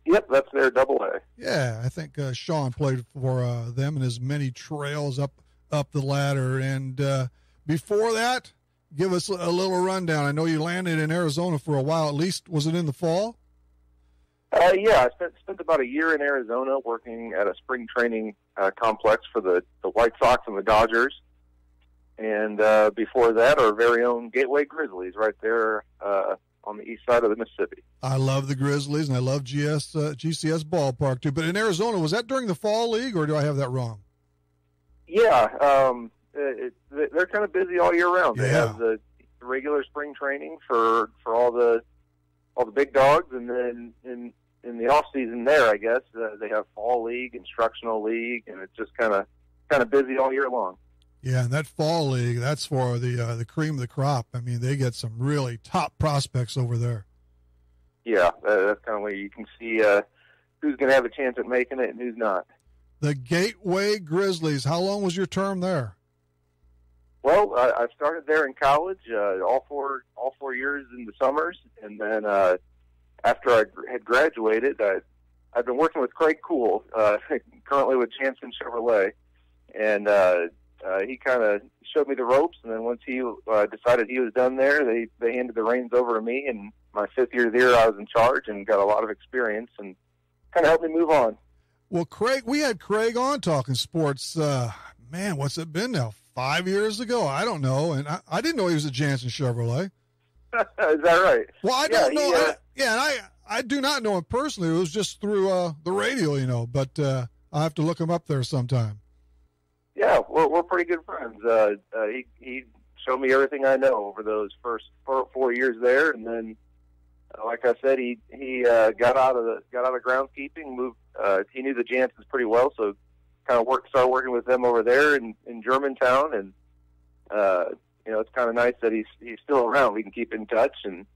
Yep, that's their AA. Yeah, I think Sean played for them in his many trails up the ladder. And before that, give us a little rundown. I know you landed in Arizona for a while. At least, was it in the fall? Yeah, I spent about a year in Arizona working at a spring training complex for the White Sox and the Dodgers. And before that, our very own Gateway Grizzlies right there on the east side of the Mississippi. I love the Grizzlies, and I love GCS Ballpark, too. But in Arizona, was that during the fall league, or do I have that wrong? Yeah, they're kind of busy all year round. They have the regular spring training for all the big dogs, and then in the off season there, I guess they have fall league, instructional league, and it's just kind of busy all year long. Yeah, and that fall league, that's for the cream of the crop. I mean, they get some really top prospects over there. Yeah, that's kind of where you can see who's going to have a chance at making it and who's not. The Gateway Grizzlies. How long was your term there? Well, I started there in college, all four years in the summers, and then after I had graduated, I've been working with Craig Kuhl, currently with Jansen Chevrolet, and he kind of showed me the ropes. And then once he decided he was done there, they handed the reins over to me. And my fifth year there, I was in charge and got a lot of experience and kind of helped me move on. Well, Craig, we had Craig on Talking Sports. Man, what's it been now? 5 years ago? I don't know. And I didn't know he was at Jansen Chevrolet. Is that right? Well, I don't know. I do not know him personally. It was just through the radio, but I'll have to look him up there sometime. Yeah, we're pretty good friends. He showed me everything I know over those first 4 years there, and then, like I said, he got out of groundskeeping. Moved. He knew the Jansens pretty well, so kind of started working with them over there in Germantown, and it's kind of nice that he's still around. We can keep in touch, and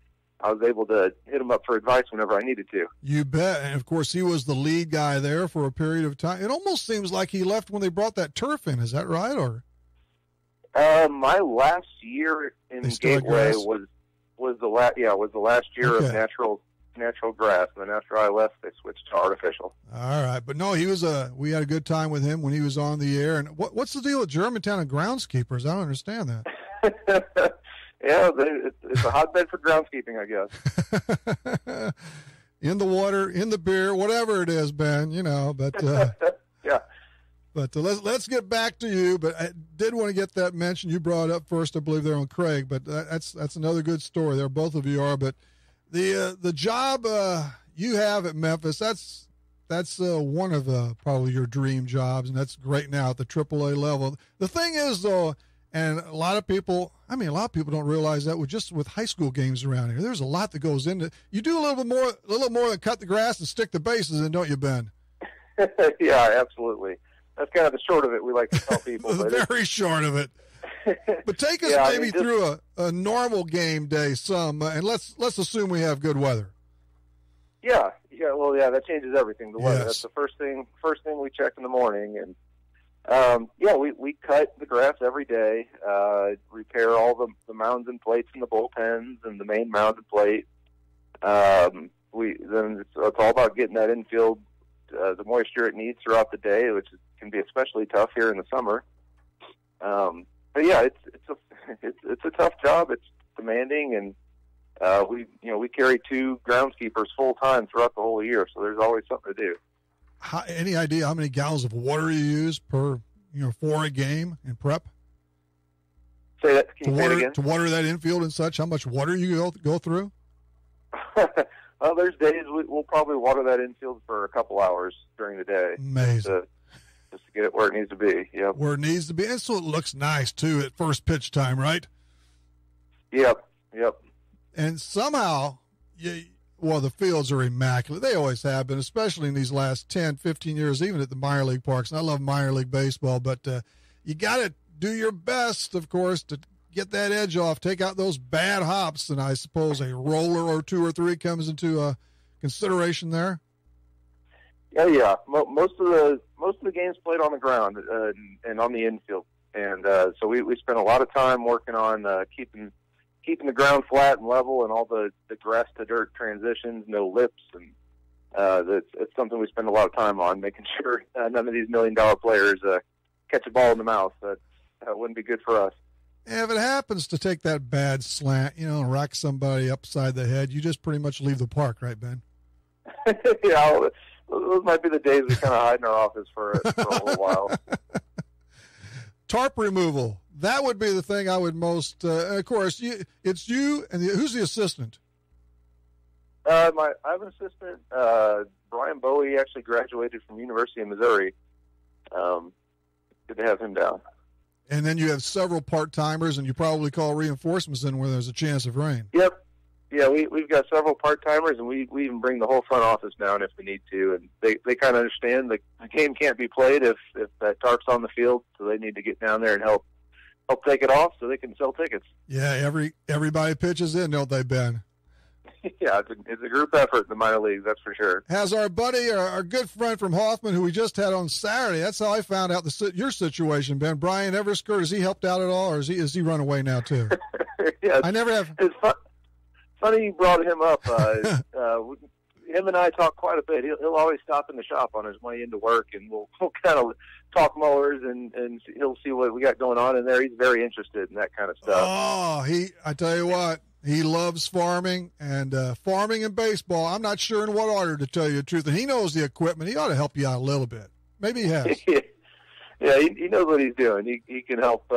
I was able to hit him up for advice whenever I needed to. You bet. And, of course, he was the lead guy there for a period of time. It almost seems like he left when they brought that turf in. Is that right? Or my last year in Gateway was the last year of natural grass. And then after I left, they switched to artificial. All right. But, no, we had a good time with him when he was on the air. And what's the deal with Germantown and groundskeepers? I don't understand that. Yeah, it's a hotbed for groundskeeping, I guess. In the water, in the beer, whatever it is, Ben, but yeah. But let's get back to you. But I did want to get that mention you brought up first. I believe they're on Craig, but that's another good story there. Both of you are. But the job you have at Memphis, that's one of probably your dream jobs, and that's great now at the AAA level. The thing is, though, and a lot of people don't realize that with high school games around here, there's a lot that goes into. You do a little more than cut the grass and stick the bases in, don't you, Ben? Yeah, absolutely. That's kind of the short of it. We like to tell people. Very short of it. But take us through a normal game day, and let's assume we have good weather. Yeah. Well, that changes everything. The weather. Yes. That's the first thing we check in the morning, and we cut the grass every day. Repair all the mounds and plates in the bullpens and the main mound and plate. It's all about getting that infield the moisture it needs throughout the day, which can be especially tough here in the summer. But yeah, it's a tough job. It's demanding, and we carry 2 groundskeepers full time throughout the whole year, so there's always something to do. Any idea how many gallons of water you use for a game in prep? Say that again. To water that infield and such, how much water you go through? Well, there's days we'll probably water that infield for a couple hours during the day. Amazing. Just to get it where it needs to be. Yep. Where it needs to be. And so it looks nice, too, at first pitch time, right? Yep. And somehow, the fields are immaculate. They always have been, especially in these last 10, 15 years, even at the minor league parks. And I love minor league baseball, but you got to do your best, of course, to get that edge off, take out those bad hops, and I suppose a roller or 2 or 3 comes into consideration there. Yeah. Most of the games played on the ground and on the infield, and so we spent a lot of time working on keeping the ground flat and level, and all the grass to dirt transitions, no lips, and it's something we spend a lot of time on, making sure none of these $1 million players catch a ball in the mouth. That wouldn't be good for us. If it happens to take that bad slant, and rack somebody upside the head, you just pretty much leave the park, right, Ben? Yeah, those might be the days we kind of hide in our office for a little while. Tarp removal. That would be the thing I would most, of course, it's you, and who's the assistant? I have an assistant, Brian Bowie, actually graduated from University of Missouri. Good to have him down. And then you have several part-timers, and you probably call reinforcements in where there's a chance of rain. Yep. Yeah, we've got several part-timers, and we even bring the whole front office down if we need to. And they kind of understand the game can't be played if that tarp's on the field, so they need to get down there and help take it off so they can sell tickets. Yeah, everybody pitches in, don't they, Ben? Yeah, it's a group effort in the minor leagues, that's for sure. Has our buddy, our good friend from Hoffman, who we just had on Saturday, that's how I found out your situation, Ben. Brian Everskirt, has he helped out at all, or is he run away now, too? Yeah, I never have. It's funny you brought him up. Him and I talk quite a bit. He'll always stop in the shop on his way into work, and we'll kind of talk mowers, and he'll see what we got going on in there. He's very interested in that kind of stuff. Oh, I tell you what. He loves farming and baseball. I'm not sure in what order, to tell you the truth. And he knows the equipment. He ought to help you out a little bit. Maybe he has. Yeah, he knows what he's doing. He can help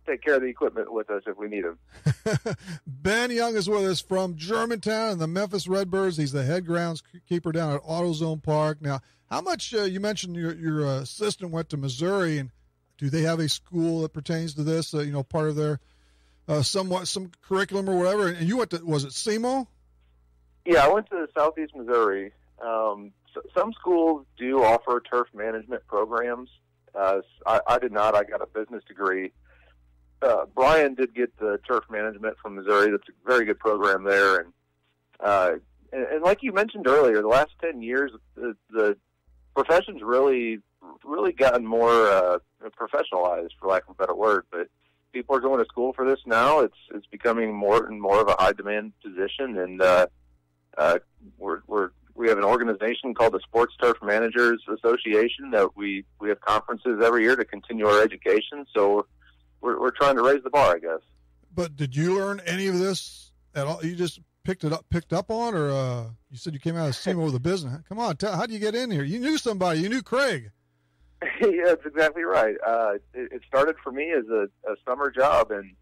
take care of the equipment with us if we need him. Ben Young is with us from Germantown and the Memphis Redbirds. He's the head groundskeeper down at AutoZone Park. Now, how much you mentioned your assistant went to Missouri, and do they have a school that pertains to this? Part of their some curriculum or whatever. And you went to, was it SEMO? Yeah, I went to Southeast Missouri. Some schools do offer turf management programs. I did not. I got a business degree. Brian did get the turf management from Missouri. That's a very good program there. And like you mentioned earlier, the last 10 years, the profession's really gotten more professionalized, for lack of a better word. But people are going to school for this now. It's becoming more and more of a high demand position, and we have an organization called the Sports Turf Managers Association that we have conferences every year to continue our education. So we're trying to raise the bar, I guess. But did you learn any of this at all? You just picked up on, or you said you came out of SEMO with a business? Come on, how do you get in here? You knew somebody. You knew Craig. Yeah, that's exactly right. It started for me as a summer job, and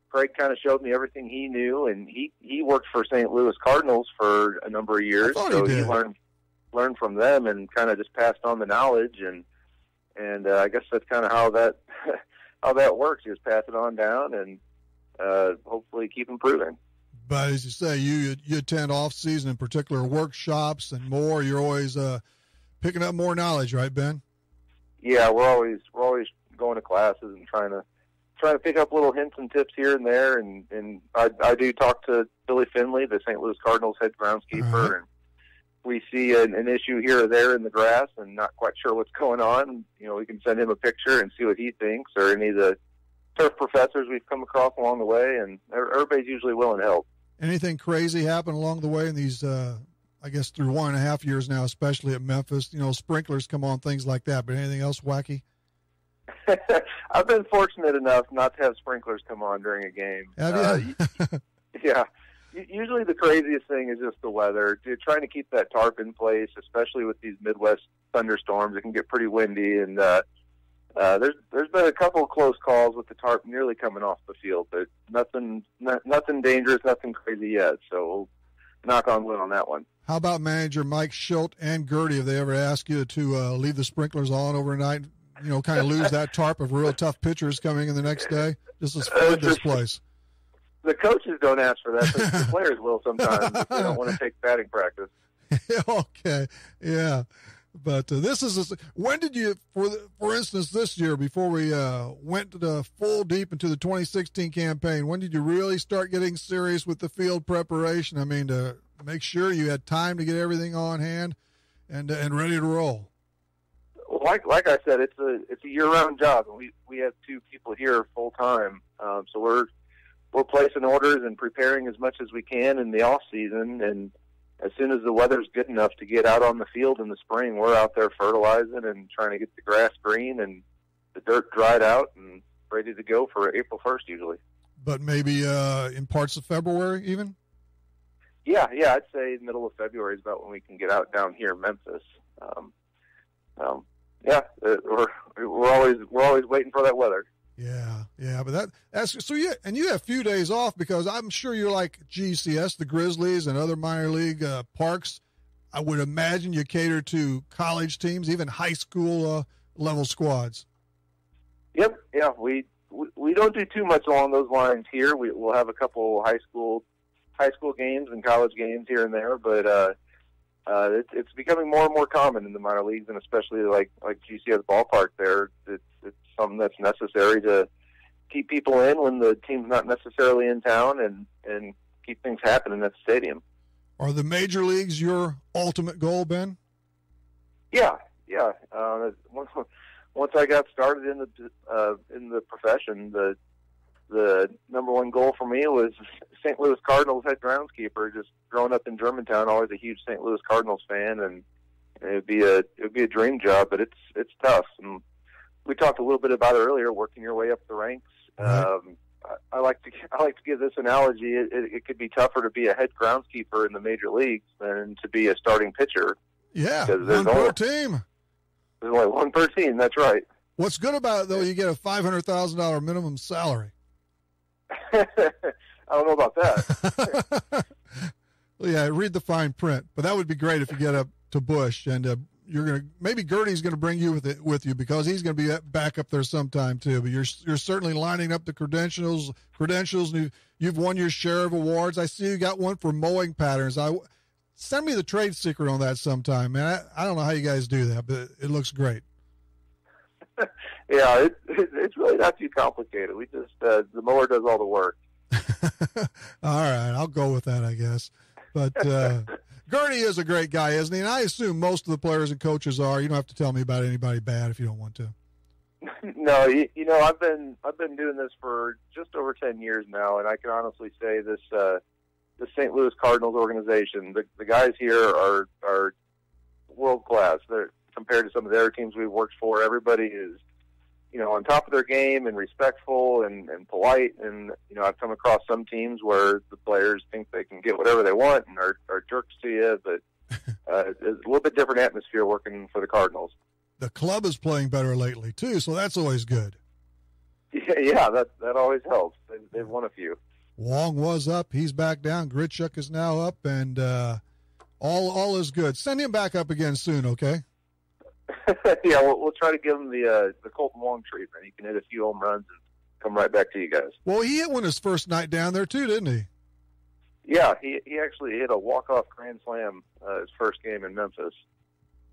Craig kind of showed me everything he knew, and he worked for St. Louis Cardinals for a number of years, so he learned from them and kind of just passed on the knowledge, and I guess that's kind of how that works. You just pass it on down, and hopefully keep improving. But as you say, you attend off-season, in particular workshops and more. You're always picking up more knowledge, right, Ben? Yeah, we're always going to classes and trying to pick up little hints and tips here and there. And I do talk to Billy Finley, the St. Louis Cardinals head groundskeeper, and we see an issue here or there in the grass and not quite sure what's going on. You know, we can send him a picture and see what he thinks, or any of the turf professors we've come across along the way, and everybody's usually willing to help. Anything crazy happen along the way in these, I guess, through 1.5 years now, especially at Memphis? You know, sprinklers come on, things like that, but anything else wacky? I've been fortunate enough not to have sprinklers come on during a game. Have you? Yeah. Usually the craziest thing is just the weather. Trying to keep that tarp in place, especially with these Midwest thunderstorms. It can get pretty windy, and there's been a couple of close calls with the tarp nearly coming off the field, but nothing dangerous, nothing crazy yet. So we'll knock on wood on that one. How about manager Mike Schilt and Gertie? Have they ever asked you to leave the sprinklers on overnight? You know, kind of lose that tarp of real tough pitchers coming in the next day? Just let's flood this place. The coaches don't ask for that, but the players will sometimes if they don't want to take batting practice. Okay, yeah. But this is when did you, for instance, this year, before we went to the full deep into the 2016 campaign, when did you really start getting serious with the field preparation? I mean, to make sure you had time to get everything on hand and ready to roll. Well, like I said, it's a year-round job, and we have two people here full time, so we're placing orders and preparing as much as we can in the off season, and as soon as the weather's good enough to get out on the field in the spring, we're out there fertilizing and trying to get the grass green and the dirt dried out and ready to go for April 1st usually. But maybe in parts of February even? Yeah, I'd say the middle of February is about when we can get out down here in Memphis. We're always waiting for that weather. Yeah, but that's so. Yeah, and you have a few days off because I'm sure you're like GCS, the Grizzlies, and other minor league parks. I would imagine you cater to college teams, even high school level squads. Yep, yeah, we don't do too much along those lines here. We'll have a couple high school games and college games here and there, but it's becoming more and more common in the minor leagues, and especially like GCS ballpark there. It's something that's necessary to keep people in when the team's not necessarily in town, and keep things happening at the stadium. Are the major leagues your ultimate goal, Ben? Yeah. Once I got started in the profession, the number one goal for me was St. Louis Cardinals head groundskeeper. Just growing up in Germantown, always a huge St. Louis Cardinals fan, and it'd be a dream job, but it's tough. And we talked a little bit about it earlier, working your way up the ranks. I like to give this analogy. It could be tougher to be a head groundskeeper in the major leagues than to be a starting pitcher. Yeah, one per team. There's only one per team. That's right. What's good about it, though, you get a $500,000 minimum salary. I don't know about that. Well, yeah, read the fine print. But that would be great if you get up to Busch, and maybe Gertie's going to bring you with you because he's going to be back up there sometime too. But you're certainly lining up the credentials. And you've won your share of awards. I see you got one for mowing patterns. Send me the trade secret on that sometime, man. I don't know how you guys do that, but it looks great. Yeah, it's really not too complicated. We just the mower does all the work. All right, I'll go with that, I guess. But Gertie is a great guy, isn't he? And I assume most of the players and coaches are. You don't have to tell me about anybody bad if you don't want to. No, I've been doing this for just over 10 years now, and I can honestly say this the St. Louis Cardinals organization, the guys here are world class. They're compared to some of the other teams we've worked for. Everybody is on top of their game and respectful and polite. And, I've come across some teams where the players think they can get whatever they want and are jerks to you, but it's a little bit different atmosphere working for the Cardinals. The club is playing better lately, too, so that's always good. Yeah, that always helps. They've won a few. Wong was up. He's back down. Wcxo is now up, and all is good. Send him back up again soon, okay? Yeah, we'll try to give him the Colton Wong treatment. He can hit a few home runs and come right back to you guys. Well, he hit one his first night down there, too, didn't he? Yeah, he actually hit a walk-off grand slam his first game in Memphis.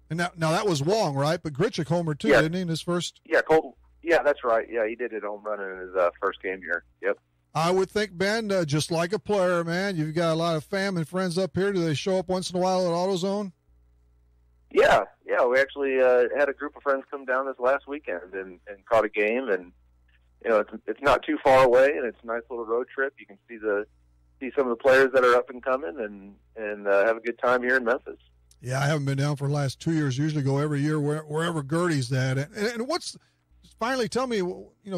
And now that was Wong, right? But Wcxo homered, too, didn't he, in his first? Yeah, Colton. Yeah, that's right. Yeah, he did hit a home run in his first game here. Yep. I would think, Ben, just like a player, man, you've got a lot of fam and friends up here. Do they show up once in a while at AutoZone? Yeah. We actually had a group of friends come down this last weekend and caught a game, and it's not too far away, and it's a nice little road trip. You can see some of the players that are up and coming, and have a good time here in Memphis. Yeah, I haven't been down for the last 2 years. Usually go every year wherever Gertie's at. And finally, tell me,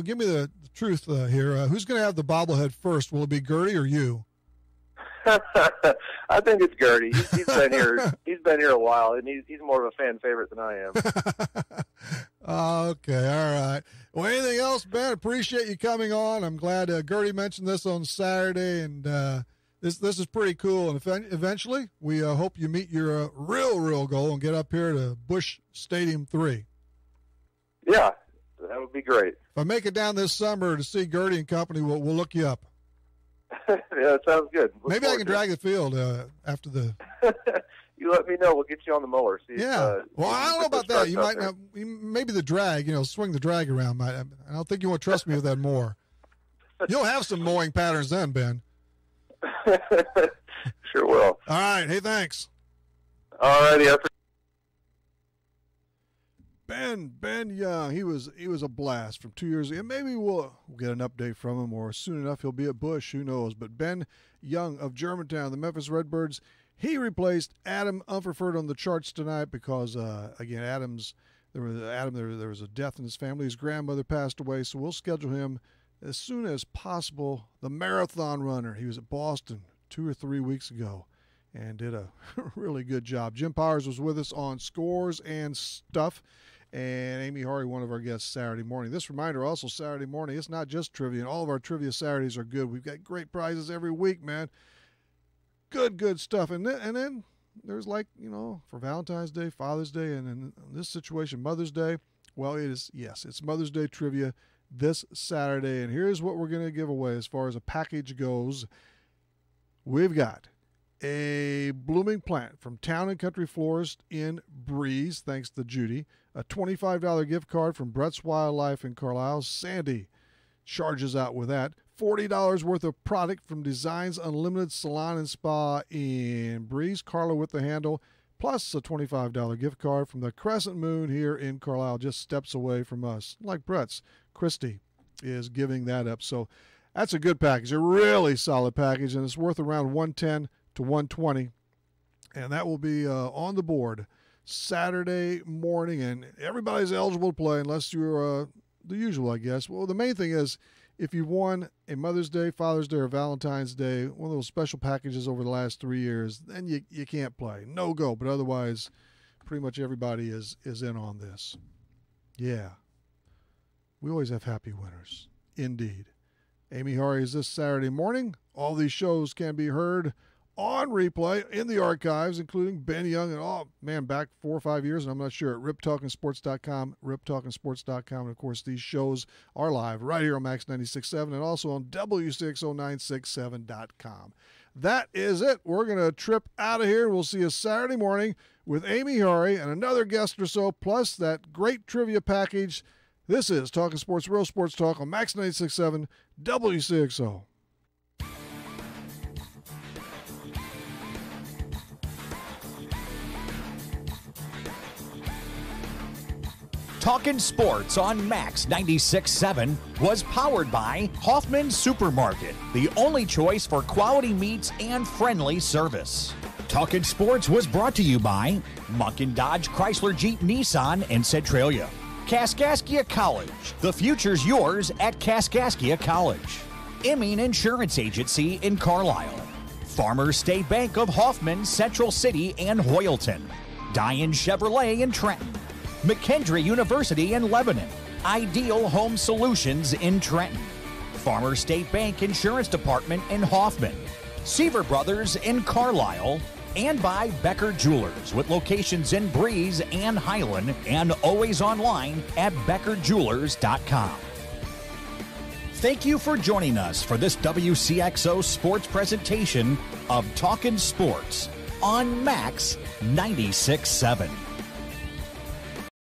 give me the truth here. Who's going to have the bobblehead first? Will it be Gertie or you? I think it's Gertie. He's been here. He's been here a while, and he's more of a fan favorite than I am. Okay, all right. Well, anything else, Ben? Appreciate you coming on. I'm glad Gertie mentioned this on Saturday, and this is pretty cool. And eventually, we hope you meet your real goal and get up here to Busch Stadium 3. Yeah, that would be great. If I make it down this summer to see Gertie and company, we'll look you up. Yeah, that sounds good. Maybe I can drag the field after the. You let me know. We'll get you on the mower. See yeah. Well, I don't know about that. You might not. Maybe the drag. Swing the drag around. I don't think you want to trust me with that more. You'll have some mowing patterns then, Ben. Sure will. All right. Hey, thanks. All righty. Ben Young, he was a blast from 2 years ago. Maybe we'll get an update from him, or soon enough he'll be at Busch. Who knows? But Ben Young of Germantown, the Memphis Redbirds, he replaced Adam Umferford on the charts tonight because again, there was a death in his family. His grandmother passed away, so we'll schedule him as soon as possible. The marathon runner, he was at Boston 2 or 3 weeks ago and did a really good job. Jim Powers was with us on Scores and Stuff. And Amy Hari, one of our guests Saturday morning. This reminder also Saturday morning, it's not just trivia, and all of our trivia Saturdays are good. We've got great prizes every week, man. Good stuff. And then there's for Valentine's Day, Father's Day, and in this situation, Mother's Day. Well, it's Mother's Day trivia this Saturday. And here's what we're going to give away as far as a package goes. We've got a blooming plant from Town & Country Florist in Breeze, thanks to Judy. A $25 gift card from Brett's Wildlife in Carlisle. Sandy charges out with that. $40 worth of product from Designs Unlimited Salon and Spa in Breeze. Carla with the handle. Plus a $25 gift card from the Crescent Moon here in Carlisle, just steps away from us. Like Brett's, Christy is giving that up. So that's a good package, a really solid package, and it's worth around $110 to $120. And that will be on the board Saturday morning, and everybody's eligible to play unless you're the usual, I guess. Well, the main thing is if you've won a Mother's Day, Father's Day, or Valentine's Day, one of those special packages over the last 3 years, then you can't play. No go. But otherwise, pretty much everybody is in on this. Yeah. We always have happy winners. Indeed. Amy Hari is this Saturday morning. All these shows can be heard on replay in the archives, including Ben Young and back 4 or 5 years, and I'm not sure, at riptalkinsports.com, riptalkinsports.com. And of course, these shows are live right here on Max 96.7 and also on Wcxo967.com. That is it. We're going to trip out of here. We'll see you Saturday morning with Amy Hari and another guest or so, plus that great trivia package. This is Talking Sports, Real Sports Talk on Max 96.7 Wcxo. Talkin' Sports on Max 96.7 was powered by Hoffman Supermarket, the only choice for quality meats and friendly service. Talkin' Sports was brought to you by Munkin Dodge Chrysler Jeep Nissan and Centralia. Kaskaskia College. The future's yours at Kaskaskia College. Eming Insurance Agency in Carlisle. Farmers State Bank of Hoffman, Central City, and Hoyleton. Diane Chevrolet in Trenton. McKendree University in Lebanon. Ideal Home Solutions in Trenton. Farmers State Bank Insurance Department in Hoffman. Seaver Brothers in Carlisle. And by Becker Jewelers with locations in Breeze and Highland and always online at beckerjewelers.com. Thank you for joining us for this WCXO sports presentation of Talkin' Sports on Max 96.7.